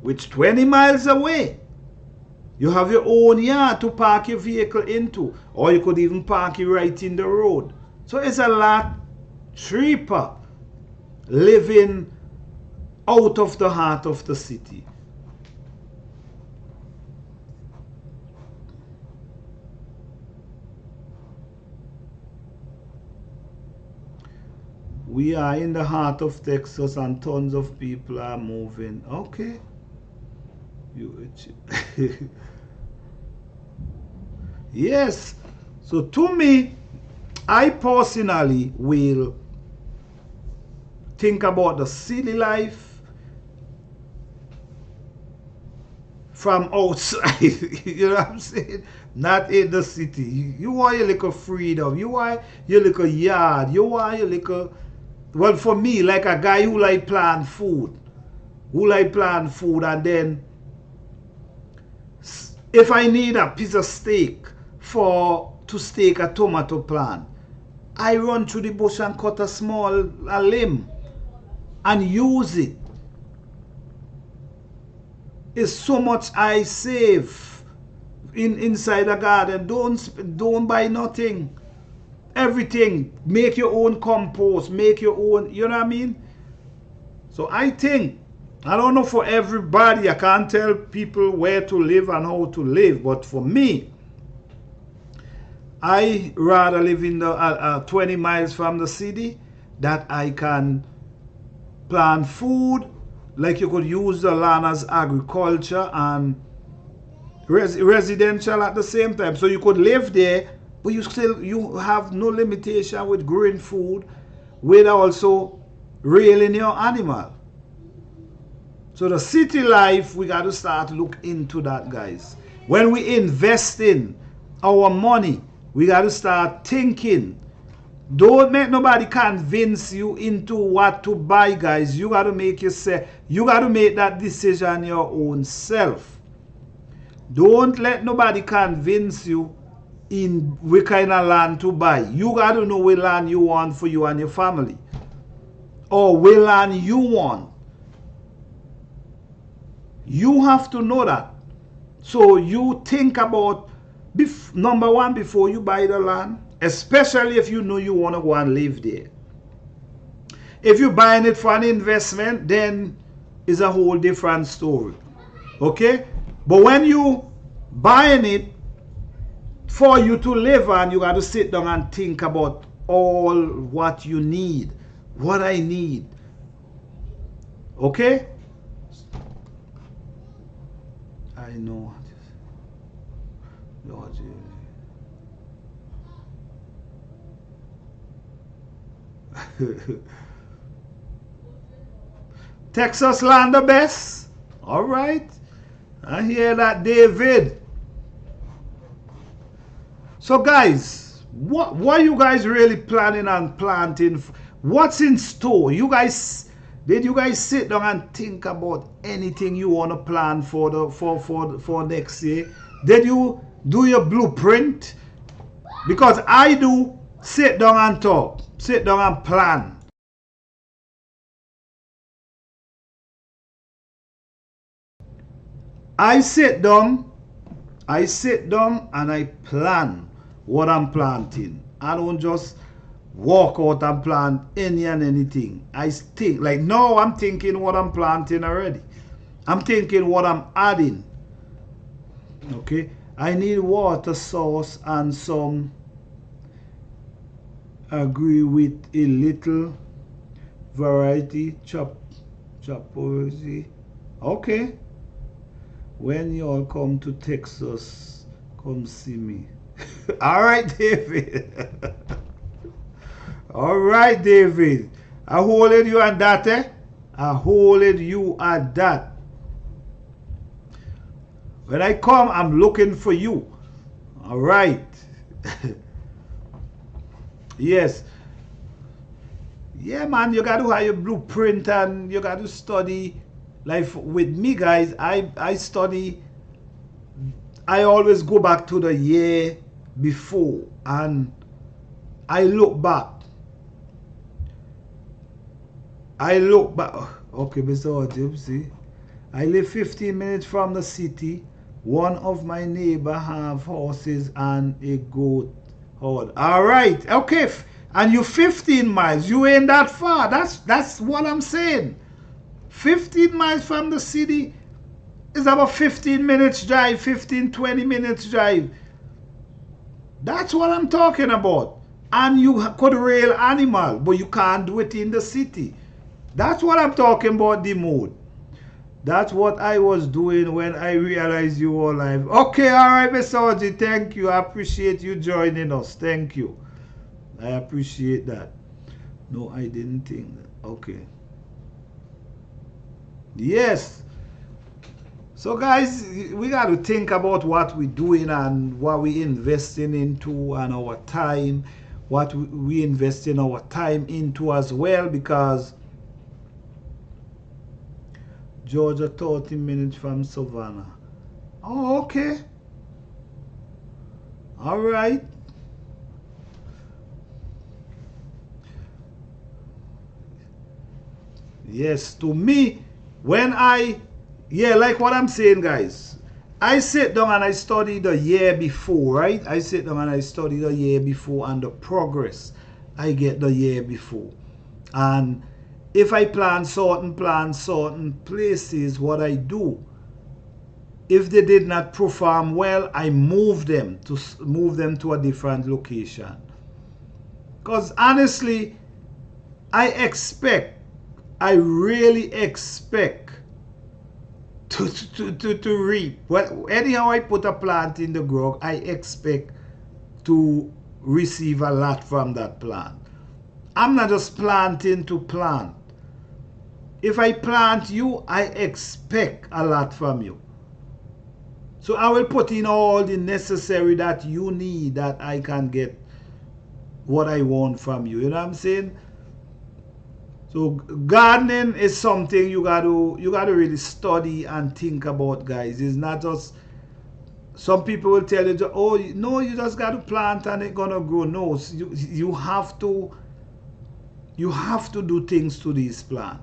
Which 20 miles away, you have your own yard to park your vehicle into. Or you could even park it right in the road. So it's a lot cheaper living out of the heart of the city. We are in the heart of Texas and tons of people are moving. Okay. Yes. So to me, I personally will think about the city life from outside. You know what I'm saying? Not in the city. You want your little freedom. You want your little yard. You want your little... Well, for me, like a guy who like plant food. And then if I need a piece of steak to steak a tomato plant, I run through the bush and cut a limb and use it. It's so much I save inside the garden. Don't buy nothing. Everything. Make your own compost. Make your own, you know what I mean? So I think, I don't know for everybody, I can't tell people where to live and how to live, but for me, I rather live in the 20 miles from the city, that I can plant food, like you could use the land as agriculture and residential at the same time. So you could live there, but you have no limitation with growing food, with also railing your animal. So the city life, we got to start look into that, guys. When we invest in our money, we got to start thinking. Don't make nobody convince you into what to buy, guys. You got to make that decision your own self. Don't let nobody convince you in what kind of land to buy. You got to know what land you want for you and your family. Or what land you want. You have to know that. So you think about, number one, before you buy the land, especially if you know you want to go and live there. If you're buying it for an investment, then it's a whole different story. Okay? But when you buying it for you to live on, you got to sit down and think about all what you need. What I need. Okay? I know. Lord, Texas land the best. All right. I hear that, David. So guys, what are you guys really planning on planting? What's in store? You guys, did you guys sit down and think about anything you want to plan for next year? Did you do your blueprint? Because I do sit down and talk, sit down and plan. I sit down and I plan what I'm planting. I don't just walk out and plant any and anything. I think, like now I'm thinking what I'm planting already. I'm thinking what I'm adding. Okay, I need water source and some, agree with a little variety, chapology. Okay. When you all come to Texas, come see me. All right, David. All right, David. I hold you at that, eh? I hold you at that. When I come, I'm looking for you. All right. Yes. Yeah, man, you got to have your blueprint and you got to study. Like with me, guys, I study. I always go back to the year before and I look back. Okay, Mr. Ojib, see. I live 15 minutes from the city. One of my neighbor have horses and a goat herd. All right, okay. And you 15 miles. You ain't that far. That's what I'm saying. 15 miles from the city is about 15 minutes drive, 15-20 minutes drive. That's what I'm talking about. And you could rail animal, but you can't do it in the city. That's what I'm talking about, the mode. That's what I was doing when I realized you were live. Okay, all right, Mr. Oji, thank you. I appreciate you joining us. Thank you. I appreciate that. No, I didn't think that. Okay. Yes. So guys, we got to think about what we're doing and what we're investing into and our time, what we invest in our time into as well, because Georgia 30 minutes from Savannah. Oh, okay. All right. Yes, to me, when like what I'm saying, guys, I sit down and I study the year before, right? I sit down and I study the year before and the progress I get the year before. And if I plan certain places, what I do, if they did not perform well, I move them to a different location. Because honestly, I really expect to reap. Well, anyhow I put a plant in the ground, I expect to receive a lot from that plant. I'm not just planting to plant. If I plant you, I expect a lot from you. So I will put in all the necessary that you need, that I can get what I want from you. You know what I'm saying? So gardening is something you got to really study and think about, guys. It's not just Some people will tell you, oh, no, you just got to plant and it's gonna grow. No, you have to do things to these plants.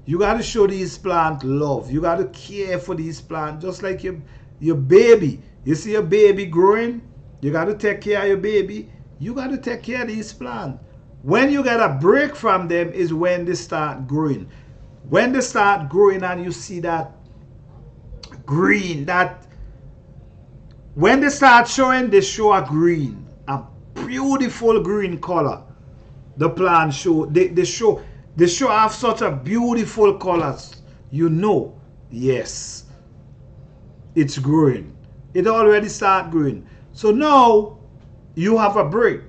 You got to show these plants love. You got to care for these plants, just like your baby. You see your baby growing, you got to take care of your baby. You got to take care of these plants. When you get a break from them is when they start growing. When they start growing and you see that green, when they start showing, they show a green, a beautiful green color. The plant show, they show have such a beautiful colors. You know, yes, it's growing. It already start growing. So now you have a break.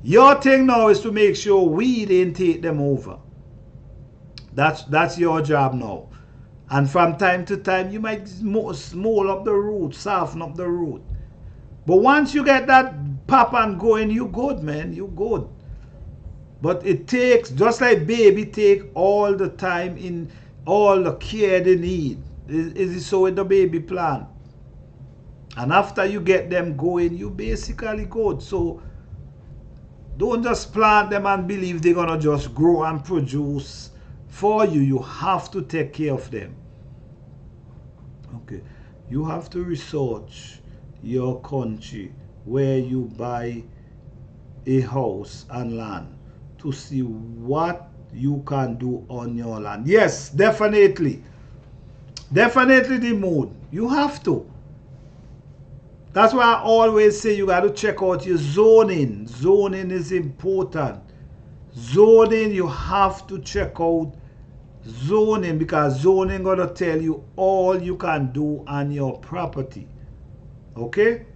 Your thing now is to make sure we didn't take them over. That's your job now. And from time to time, you might small up the root, soften up the root. But once you get that pop and going, you good, man. You good. But it takes, just like baby take all the time in all the care they need. Is it so with the baby plant? And after you get them going, you basically good. So don't just plant them and believe they're going to just grow and produce for you. You have to take care of them. Okay. You have to research your country where you buy a house and land to see what you can do on your land. Yes, definitely. Definitely the mood. You have to. That's why I always say you got to check out your zoning. Zoning is important. Zoning, you have to check out zoning, because zoning gonna tell you all you can do on your property. Okay?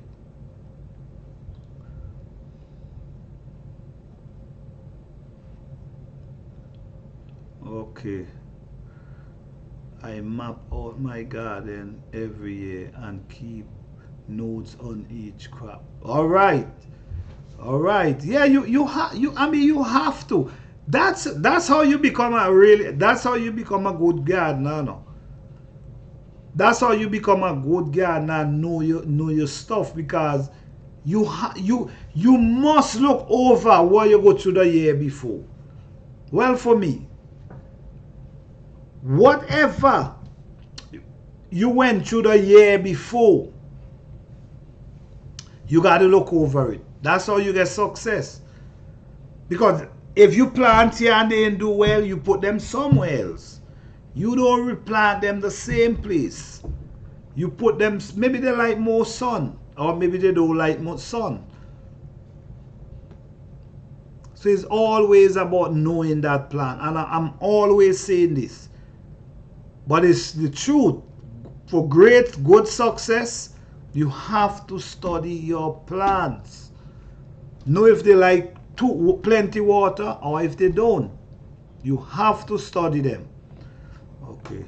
Okay. I map out my garden every year and keep notes on each crop. All right. All right. Yeah, you have to. That's how you become that's how you become a good gardener, no. That's how you become a good gardener and know your stuff, because you must look over what you go through the year before. Well, for me, whatever you went through the year before, you got to look over it. That's how you get success. Because if you plant here and they didn't do well, you put them somewhere else. You don't replant them the same place. You put them, maybe they like more sun, or maybe they don't like more sun. So it's always about knowing that plant. And I'm always saying this. But it's the truth. For good success, you have to study your plants. Know if they like plenty water or if they don't. You have to study them. Okay.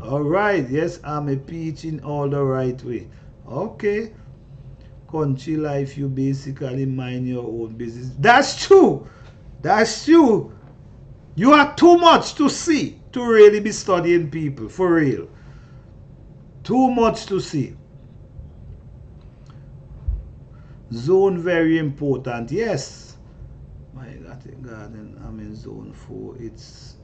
All right. Yes, I'm a peach in all the right way. Okay. Country life, you basically mind your own business. That's true. That's true. You are too much to see to really be studying people, for real. Too much to see. Zone very important. Yes. My garden, I'm in zone 4. It's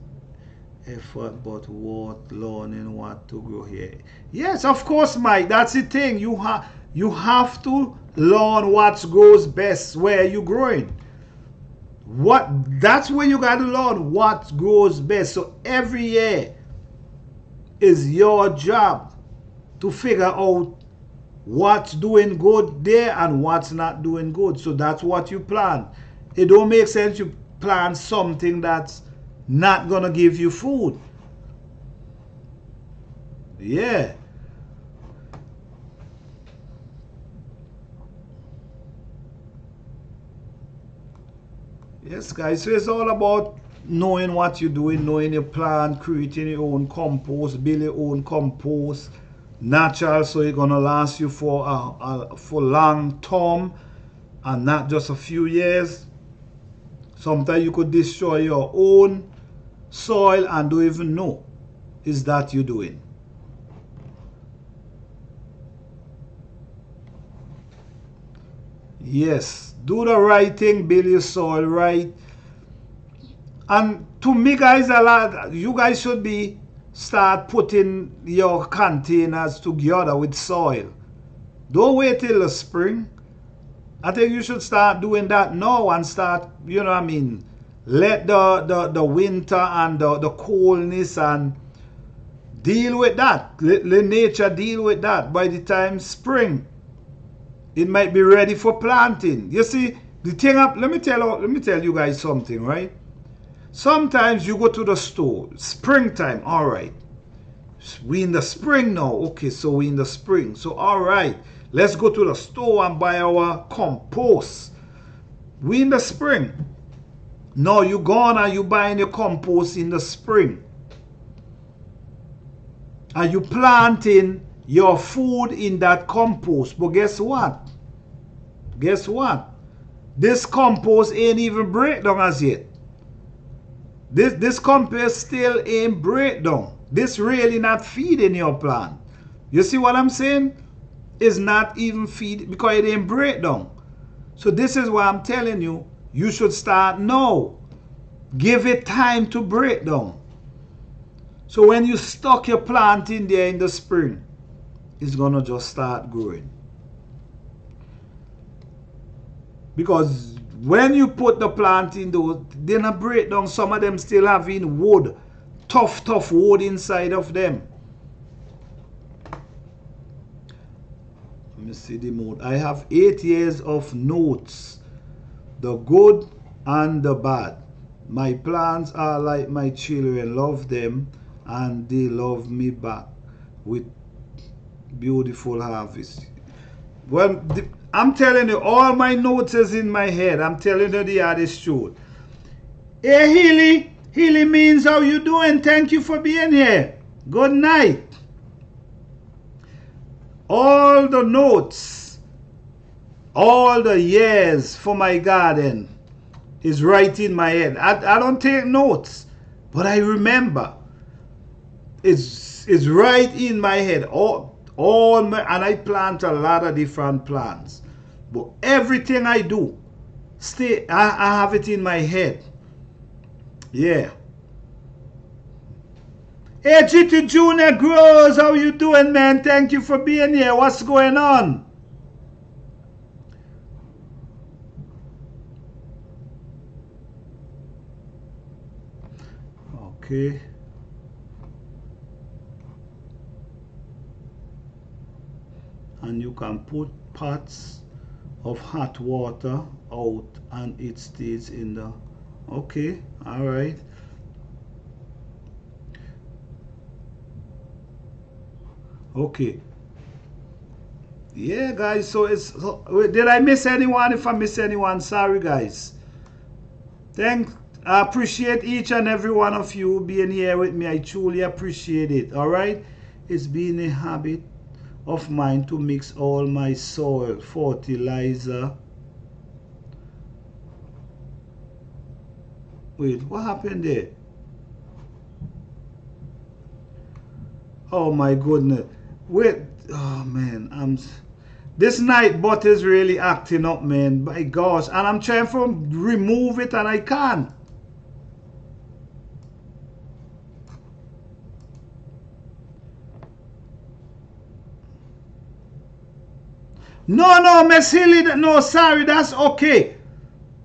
effort, but what learning what to grow here. Yes, of course, Mike. That's the thing. You have to learn what grows best where you're growing. That's where you got to learn what grows best. So every year is your job to figure out what's doing good there and what's not doing good. So that's what you plant. It don't make sense you plant something that's not gonna give you food. Yeah. Yes, guys. So it's all about knowing what you're doing, knowing your plant, creating your own compost, build your own compost, natural, so it's gonna last you for long term and not just a few years. Sometimes you could destroy your own soil and don't even know. is that you're doing? Yes, do the right thing, build your soil right. And to me, guys, a lot, you guys should be start putting your containers together with soil. Don't wait till the spring. I think you should start doing that now and start, you know what I mean, let the winter and the coldness and deal with that. Let nature deal with that. By the time spring, it might be ready for planting. You see, the thing up, let me tell you guys something, right? Sometimes you go to the store, springtime, all right. We in the spring now. Okay, so we in the spring. So all right, let's go to the store and buy our compost. We in the spring. No, you gone and you buying your compost in the spring. And you planting your food in that compost. But guess what? Guess what? This compost ain't even breakdown as yet. This compost still ain't breakdown. This really not feeding your plant. You see what I'm saying? It's not even feed because it ain't breakdown. So this is why I'm telling you, you should start now. Give it time to break down. So when you stock your plant in there in the spring, it's gonna just start growing. Because when you put the plant in those, they're not break down. Some of them still having wood, tough wood inside of them. Let me see the mood. I have 8 years of notes, the good and the bad. My plants are like my children, love them and they love me back with beautiful harvest. Well, I'm telling you, all my notes is in my head. I'm telling you the honest truth. Hey, Healy. Healy means how you doing? Thank you for being here. Good night. All the notes, all the years for my garden is right in my head. I don't take notes, but I remember. It's right in my head. And I plant a lot of different plants. But everything I do, I have it in my head. Yeah. Hey, GT Junior Grows, how you doing, man? Thank you for being here. What's going on? Okay. And you can put pots of hot water out and it stays in the... Okay, all right. Okay. Yeah, guys, so it's... did I miss anyone? If I miss anyone, sorry, guys. I appreciate each and every one of you being here with me. I truly appreciate it, all right? It's been a habit of mine to mix all my soil, fertilizer. Wait, what happened there? Oh my goodness. Wait, oh man, this Nightbot is really acting up, man. My gosh, and I'm trying to remove it and I can't. No, Miss Hilly, no, sorry, that's okay.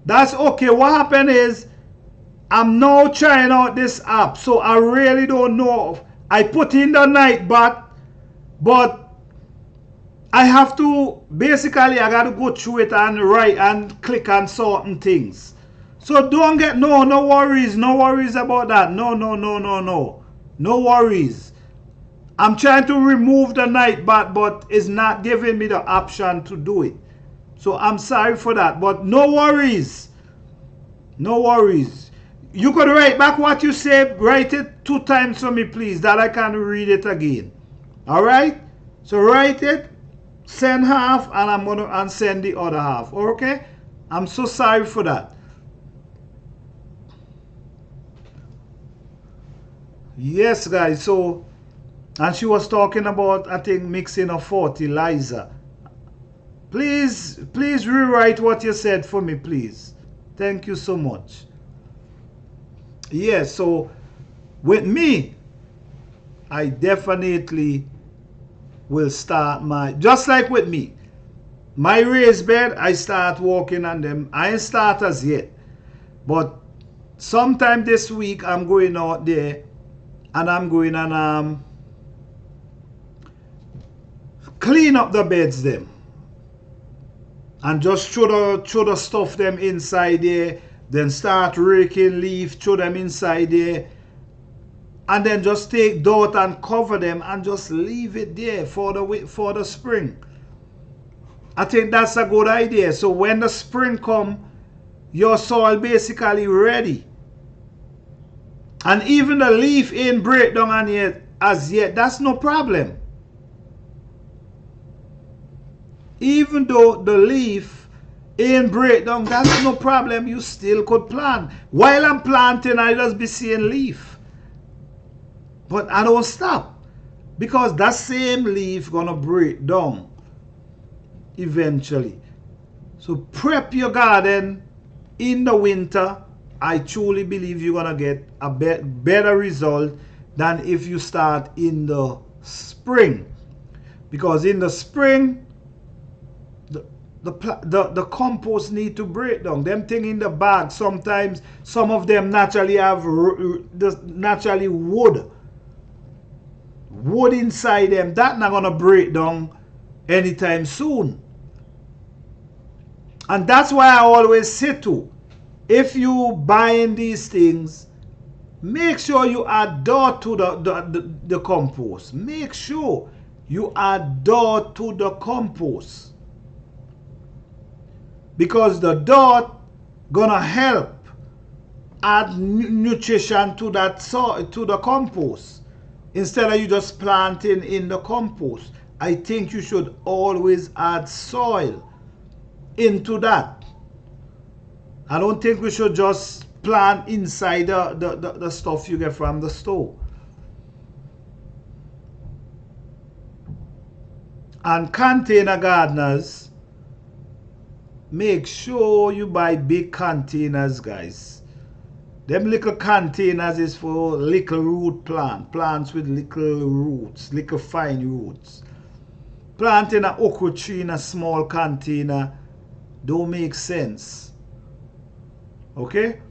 That's okay. What happened is, I'm now trying out this app, so I really don't know. I put in the Nightbot, but I have to, basically, I got to go through it and write and click on certain things. So don't get, no worries about that. No worries. I'm trying to remove the Nightbot, but it's not giving me the option to do it. So I'm sorry for that, but no worries. No worries. You could write back what you say. Write it 2 times for me, please, that I can read it again. All right? So write it, send half, and I'm going to send the other half. Okay? I'm so sorry for that. Yes, guys. So, and she was talking about, I think, mixing of fertilizer. Please rewrite what you said for me, please. Thank you so much. Yes, so with me, I definitely will start my, just like with me, my raised bed, I start walking on them. I ain't start as yet. But sometime this week, I'm going out there and I'm going and clean up the beds them. And just throw the stuff them inside there. Then start raking leaf, throw them inside there. And then just take dirt and cover them and just leave it there for the spring. I think that's a good idea. So when the spring come, your soil basically ready. And even the leaf ain't break down on yet as yet. That's no problem. Even though the leaf ain't break down, that's no problem. You still could plant. While I'm planting, I just be seeing leaf. But I don't stop. Because that same leaf gonna break down eventually. So prep your garden in the winter. I truly believe you're gonna get a better result than if you start in the spring. Because in the spring, the compost need to break down. Them thing in the bag, sometimes some of them naturally have naturally wood inside them. That not gonna break down anytime soon. And that's why I always say to, if you buying these things, make sure you add dirt to the compost. Make sure you add dirt to the compost. Because the dirt gonna help add nutrition to that soil, to the compost. Instead of you just planting in the compost. I think you should always add soil into that. I don't think we should just plant inside the stuff you get from the store. And container gardeners, make sure you buy big containers, guys. Them little containers is for little root plants with little roots, little fine roots. Planting an okra tree in a small container don't make sense. Okay?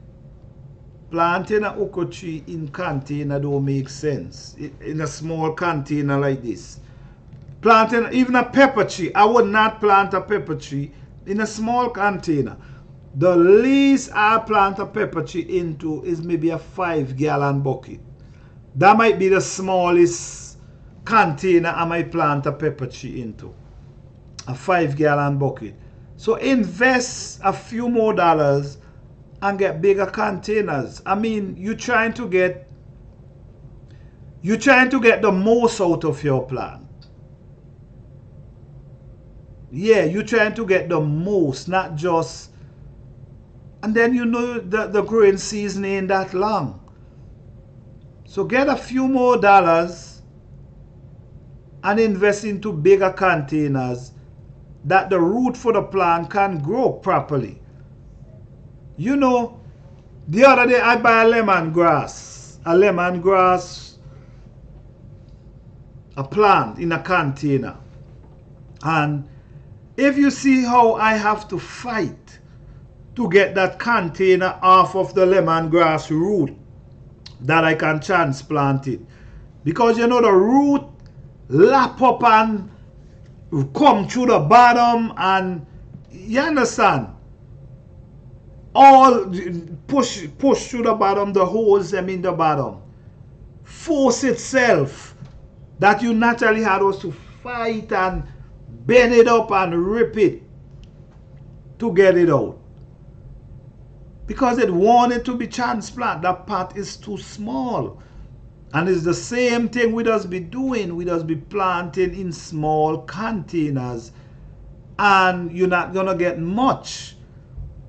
Planting an okra tree in container don't make sense. In a small container like this. Planting even a pepper tree. I would not plant a pepper tree in a small container. The least I plant a pepper tree into is maybe a 5-gallon bucket. That might be the smallest container I might plant a pepper tree into. A 5-gallon bucket. So invest a few more dollars and get bigger containers. I mean, you're trying to get the most out of your plant. Yeah, you're trying to get the most, not just. And then you know the growing season ain't that long. So get a few more dollars and invest into bigger containers that the root for the plant can grow properly. You know, the other day I buy a lemongrass. A plant in a container. And if you see how I have to fight to get that container off of the lemongrass root that I can transplant it. Because you know the root lap up and come through the bottom, and you understand? All push through the bottom, the holes them in the bottom. Force itself that you naturally had to fight and bend it up and rip it to get it out. Because it wanted to be transplanted. That part is too small. And it's the same thing we just be doing. We just be planting in small containers. And you're not going to get much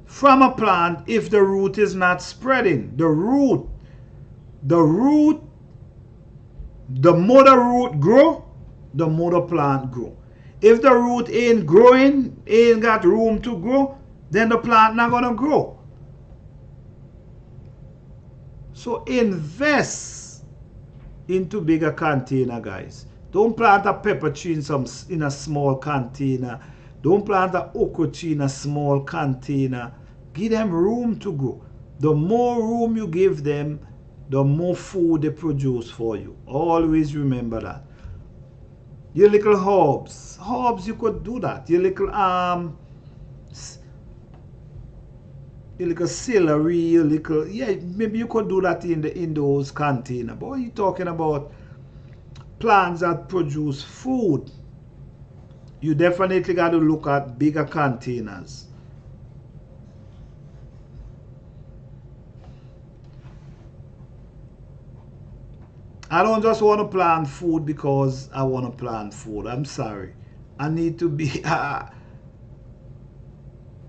from a plant if the root is not spreading. The root The more the root grow, the more the plant grow. If the root ain't growing, ain't got room to grow, then the plant not gonna grow. So invest into bigger container, guys. Don't plant a pepper tree in a small container. Don't plant a okra tree in a small container. Give them room to grow. The more room you give them, the more food they produce for you. Always remember that. Your little herbs, you could do that. Your little celery, your little, yeah, maybe you could do that in those containers. But when you're talking about plants that produce food, you definitely got to look at bigger containers. I don't just want to plant food because I want to plant food. I'm sorry. I need to be...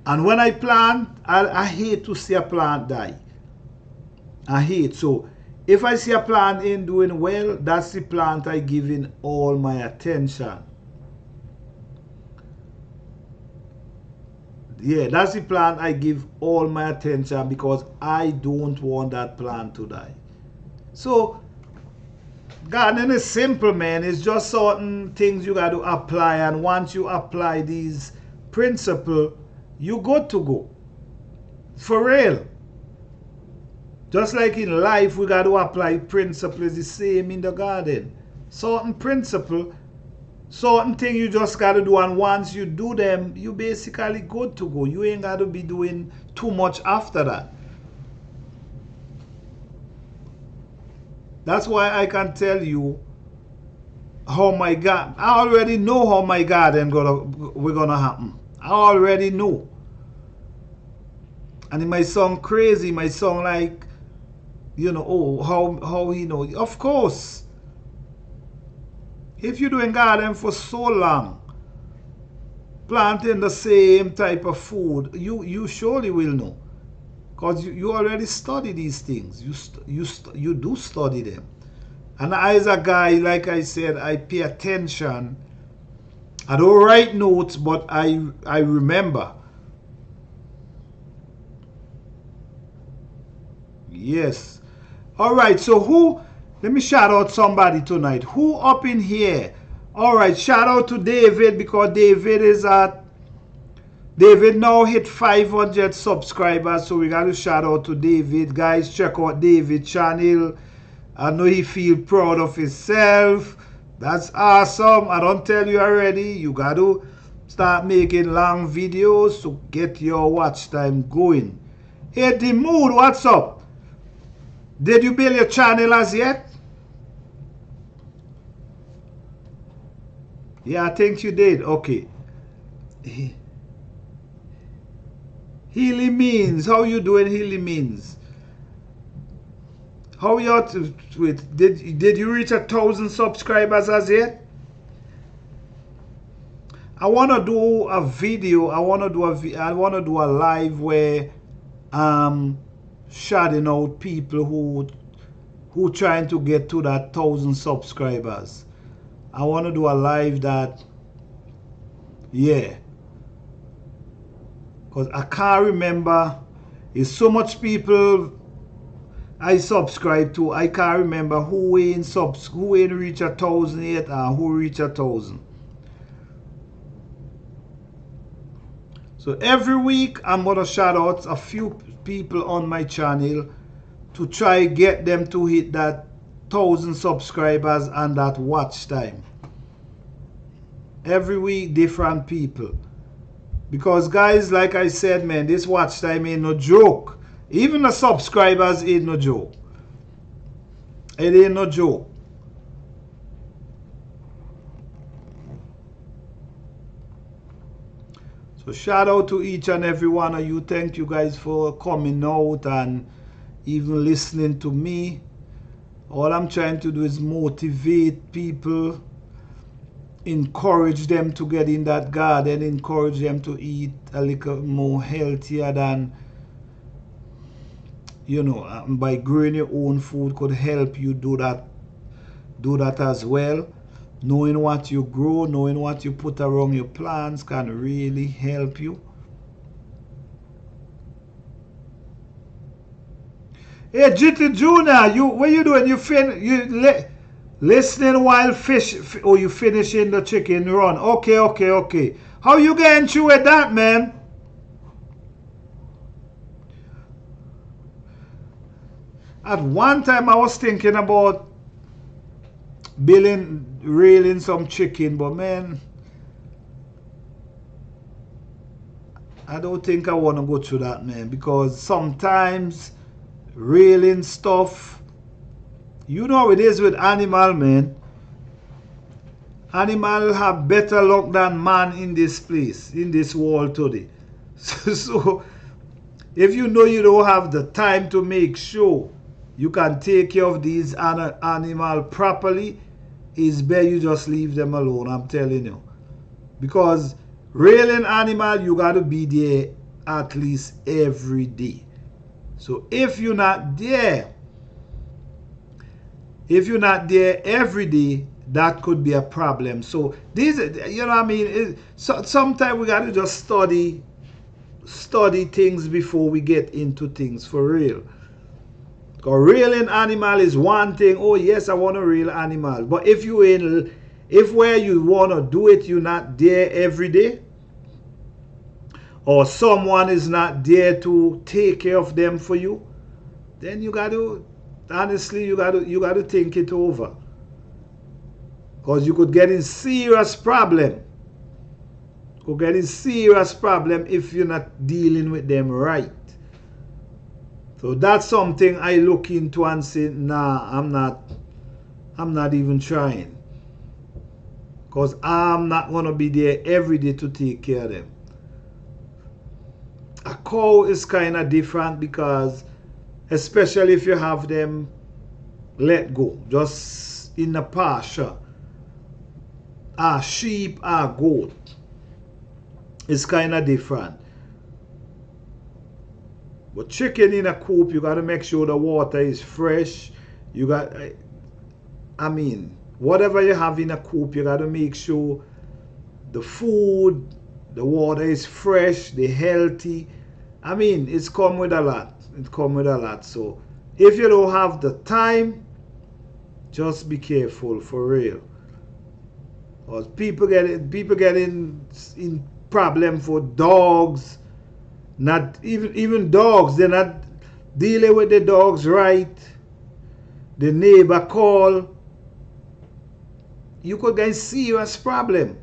and when I plant, I hate to see a plant die. I hate. So if I see a plant ain't doing well, that's the plant I give in all my attention. Yeah, that's the plant I give all my attention because I don't want that plant to die. So gardening is simple, man. It's just certain things you got to apply, and once you apply these principles, you good to go. For real. Just like in life, we got to apply principles the same in the garden. Certain principle, certain thing you just got to do, and once you do them, you basically good to go. You ain't got to be doing too much after that. That's why I can tell you how my garden, I already know how my garden we're gonna happen. I already know. And it might sound crazy, it might sound like, you know, oh, how he know. Of course. If you're doing garden for so long, planting the same type of food, you surely will know. Because you already study these things. You do study them. And as a guy, like I said, I pay attention. I don't write notes, but I remember. Yes. Alright, so let me shout out somebody tonight. Who up in here? Alright, shout out to David, because David now hit 500 subscribers, so we got to shout out to David. Guys, check out David's channel. I know he feel proud of himself. That's awesome. I don't tell you already. You got to start making long videos to get your watch time going. Hey, The Mood, what's up? Did you build your channel as yet? Yeah, I think you did. Okay. Healy Means, how you doing, Healy Means? How you out with? Did you reach 1,000 subscribers as yet? I want to do a video. I want to do a live where shouting out people who trying to get to that 1,000 subscribers. I want to do a live that, yeah. Because I can't remember. It's so much people I subscribe to. I can't remember who ain't reach 1,000 yet and who reach 1,000. So every week I'm gonna shout out a few people on my channel to try get them to hit that 1,000 subscribers and that watch time. Every week different people. Because guys, like I said, man, this watch time ain't no joke. Even the subscribers ain't no joke. It ain't no joke. So shout out to each and every one of you. Thank you guys for coming out and even listening to me. All I'm trying to do is motivate people, encourage them to get in that garden, encourage them to eat a little more healthier than, you know, by growing your own food could help you do do that as well. Knowing what you grow, knowing what you put around your plants can really help you. Hey, GT Junior, what you doing? Listening while you finishing the chicken run. Okay. How you getting through with that, man? At one time I was thinking about reeling some chicken, but man, I don't think I want to go through that, man, because sometimes reeling stuff, you know how it is with animal, man. Animal have better luck than man in this place, in this world today. So if you know you don't have the time to make sure you can take care of these animal properly, it's better you just leave them alone, I'm telling you. Because rearing animal, you got to be there at least every day. So if you're not there every day, that could be a problem. So these, you know what I mean, sometimes we got to just study things before we get into things for real. Because reeling animal is one thing. Oh yes, I want to reel animal. But if where you want to do it, you're not there every day, or someone is not there to take care of them for you, then you got to, honestly, you got to think it over. Because you could get in serious problem. If you're not dealing with them right. So that's something I look into and say, nah, I'm not even trying. Because I'm not going to be there every day to take care of them. A cow is kind of different, because especially if you have them let go, just in the pasture, a sheep, a goat, it's kind of different. But chicken in a coop, you got to make sure the water is fresh. Whatever you have in a coop, you got to make sure the food, the water is fresh, they're healthy. It's come with a lot. So if you don't have the time, just be careful for real. Because people get in problem for dogs. Not even dogs, they're not dealing with the dogs right. The neighbor call, you could get serious problem.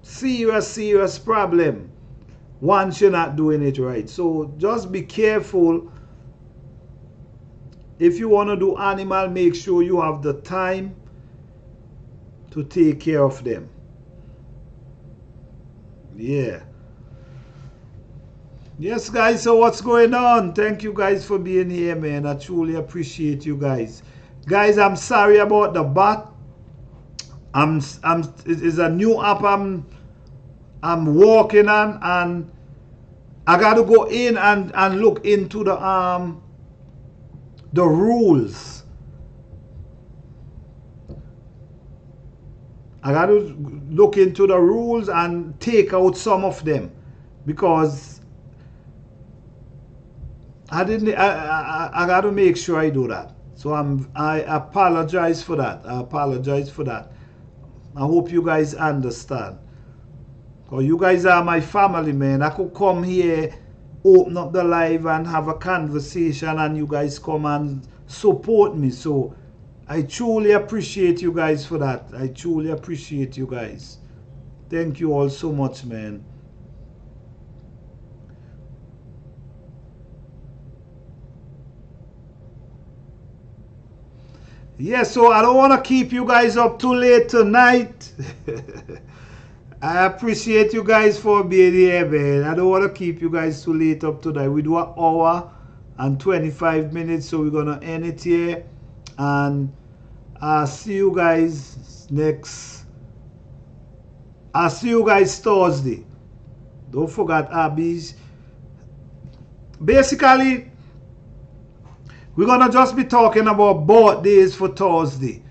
Serious problem once you're not doing it right. So just be careful. If you want to do animal, make sure you have the time to take care of them. Yeah. Yes, guys, so what's going on? Thank you guys for being here, man. I truly appreciate you guys. Guys, I'm sorry about the bot. It's a new app I'm working on, and I got to go in and look into the rules. I got to look into the rules and take out some of them, because I got to make sure I do that. So I apologize for that. I hope you guys understand. Because you guys are my family, man. I could come here, open up the live and have a conversation, and you guys come and support me. So I truly appreciate you guys for that. I truly appreciate you guys. Thank you all so much, man. Yeah, so I don't want to keep you guys up too late tonight. I appreciate you guys for being here, man. I don't want to keep you guys too late up tonight. We do an hour and 25 minutes, so we're going to end it here. And I'll see you guys Thursday. Don't forget Abby's. Basically, We're gonna just be talking about birthdays for Thursday.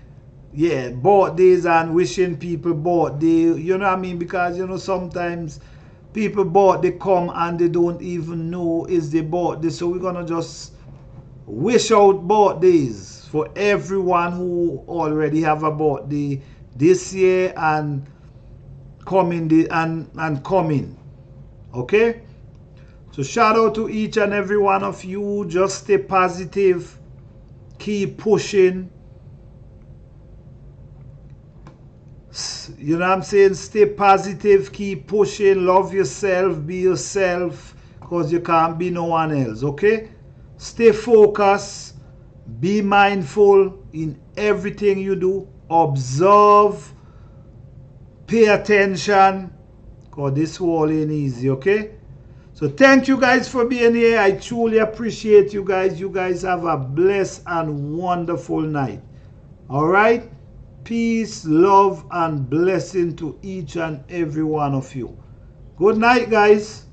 Yeah, birthdays and wishing people birthday. You know what I mean? Because you know sometimes people birthday come and they don't even know it's their birthday. So we're gonna just wish out birthdays for everyone who already have a birthday this year and coming. Okay? So shout out to each and every one of you. Just stay positive. Keep pushing. You know what I'm saying? Stay positive. Keep pushing. Love yourself. Be yourself. Because you can't be no one else. Okay? Stay focused. Be mindful in everything you do. Observe. Pay attention. Because this world ain't easy. Okay? So thank you guys for being here. I truly appreciate you guys. You guys have a blessed and wonderful night. All right? Peace, love, and blessing to each and every one of you. Good night, guys.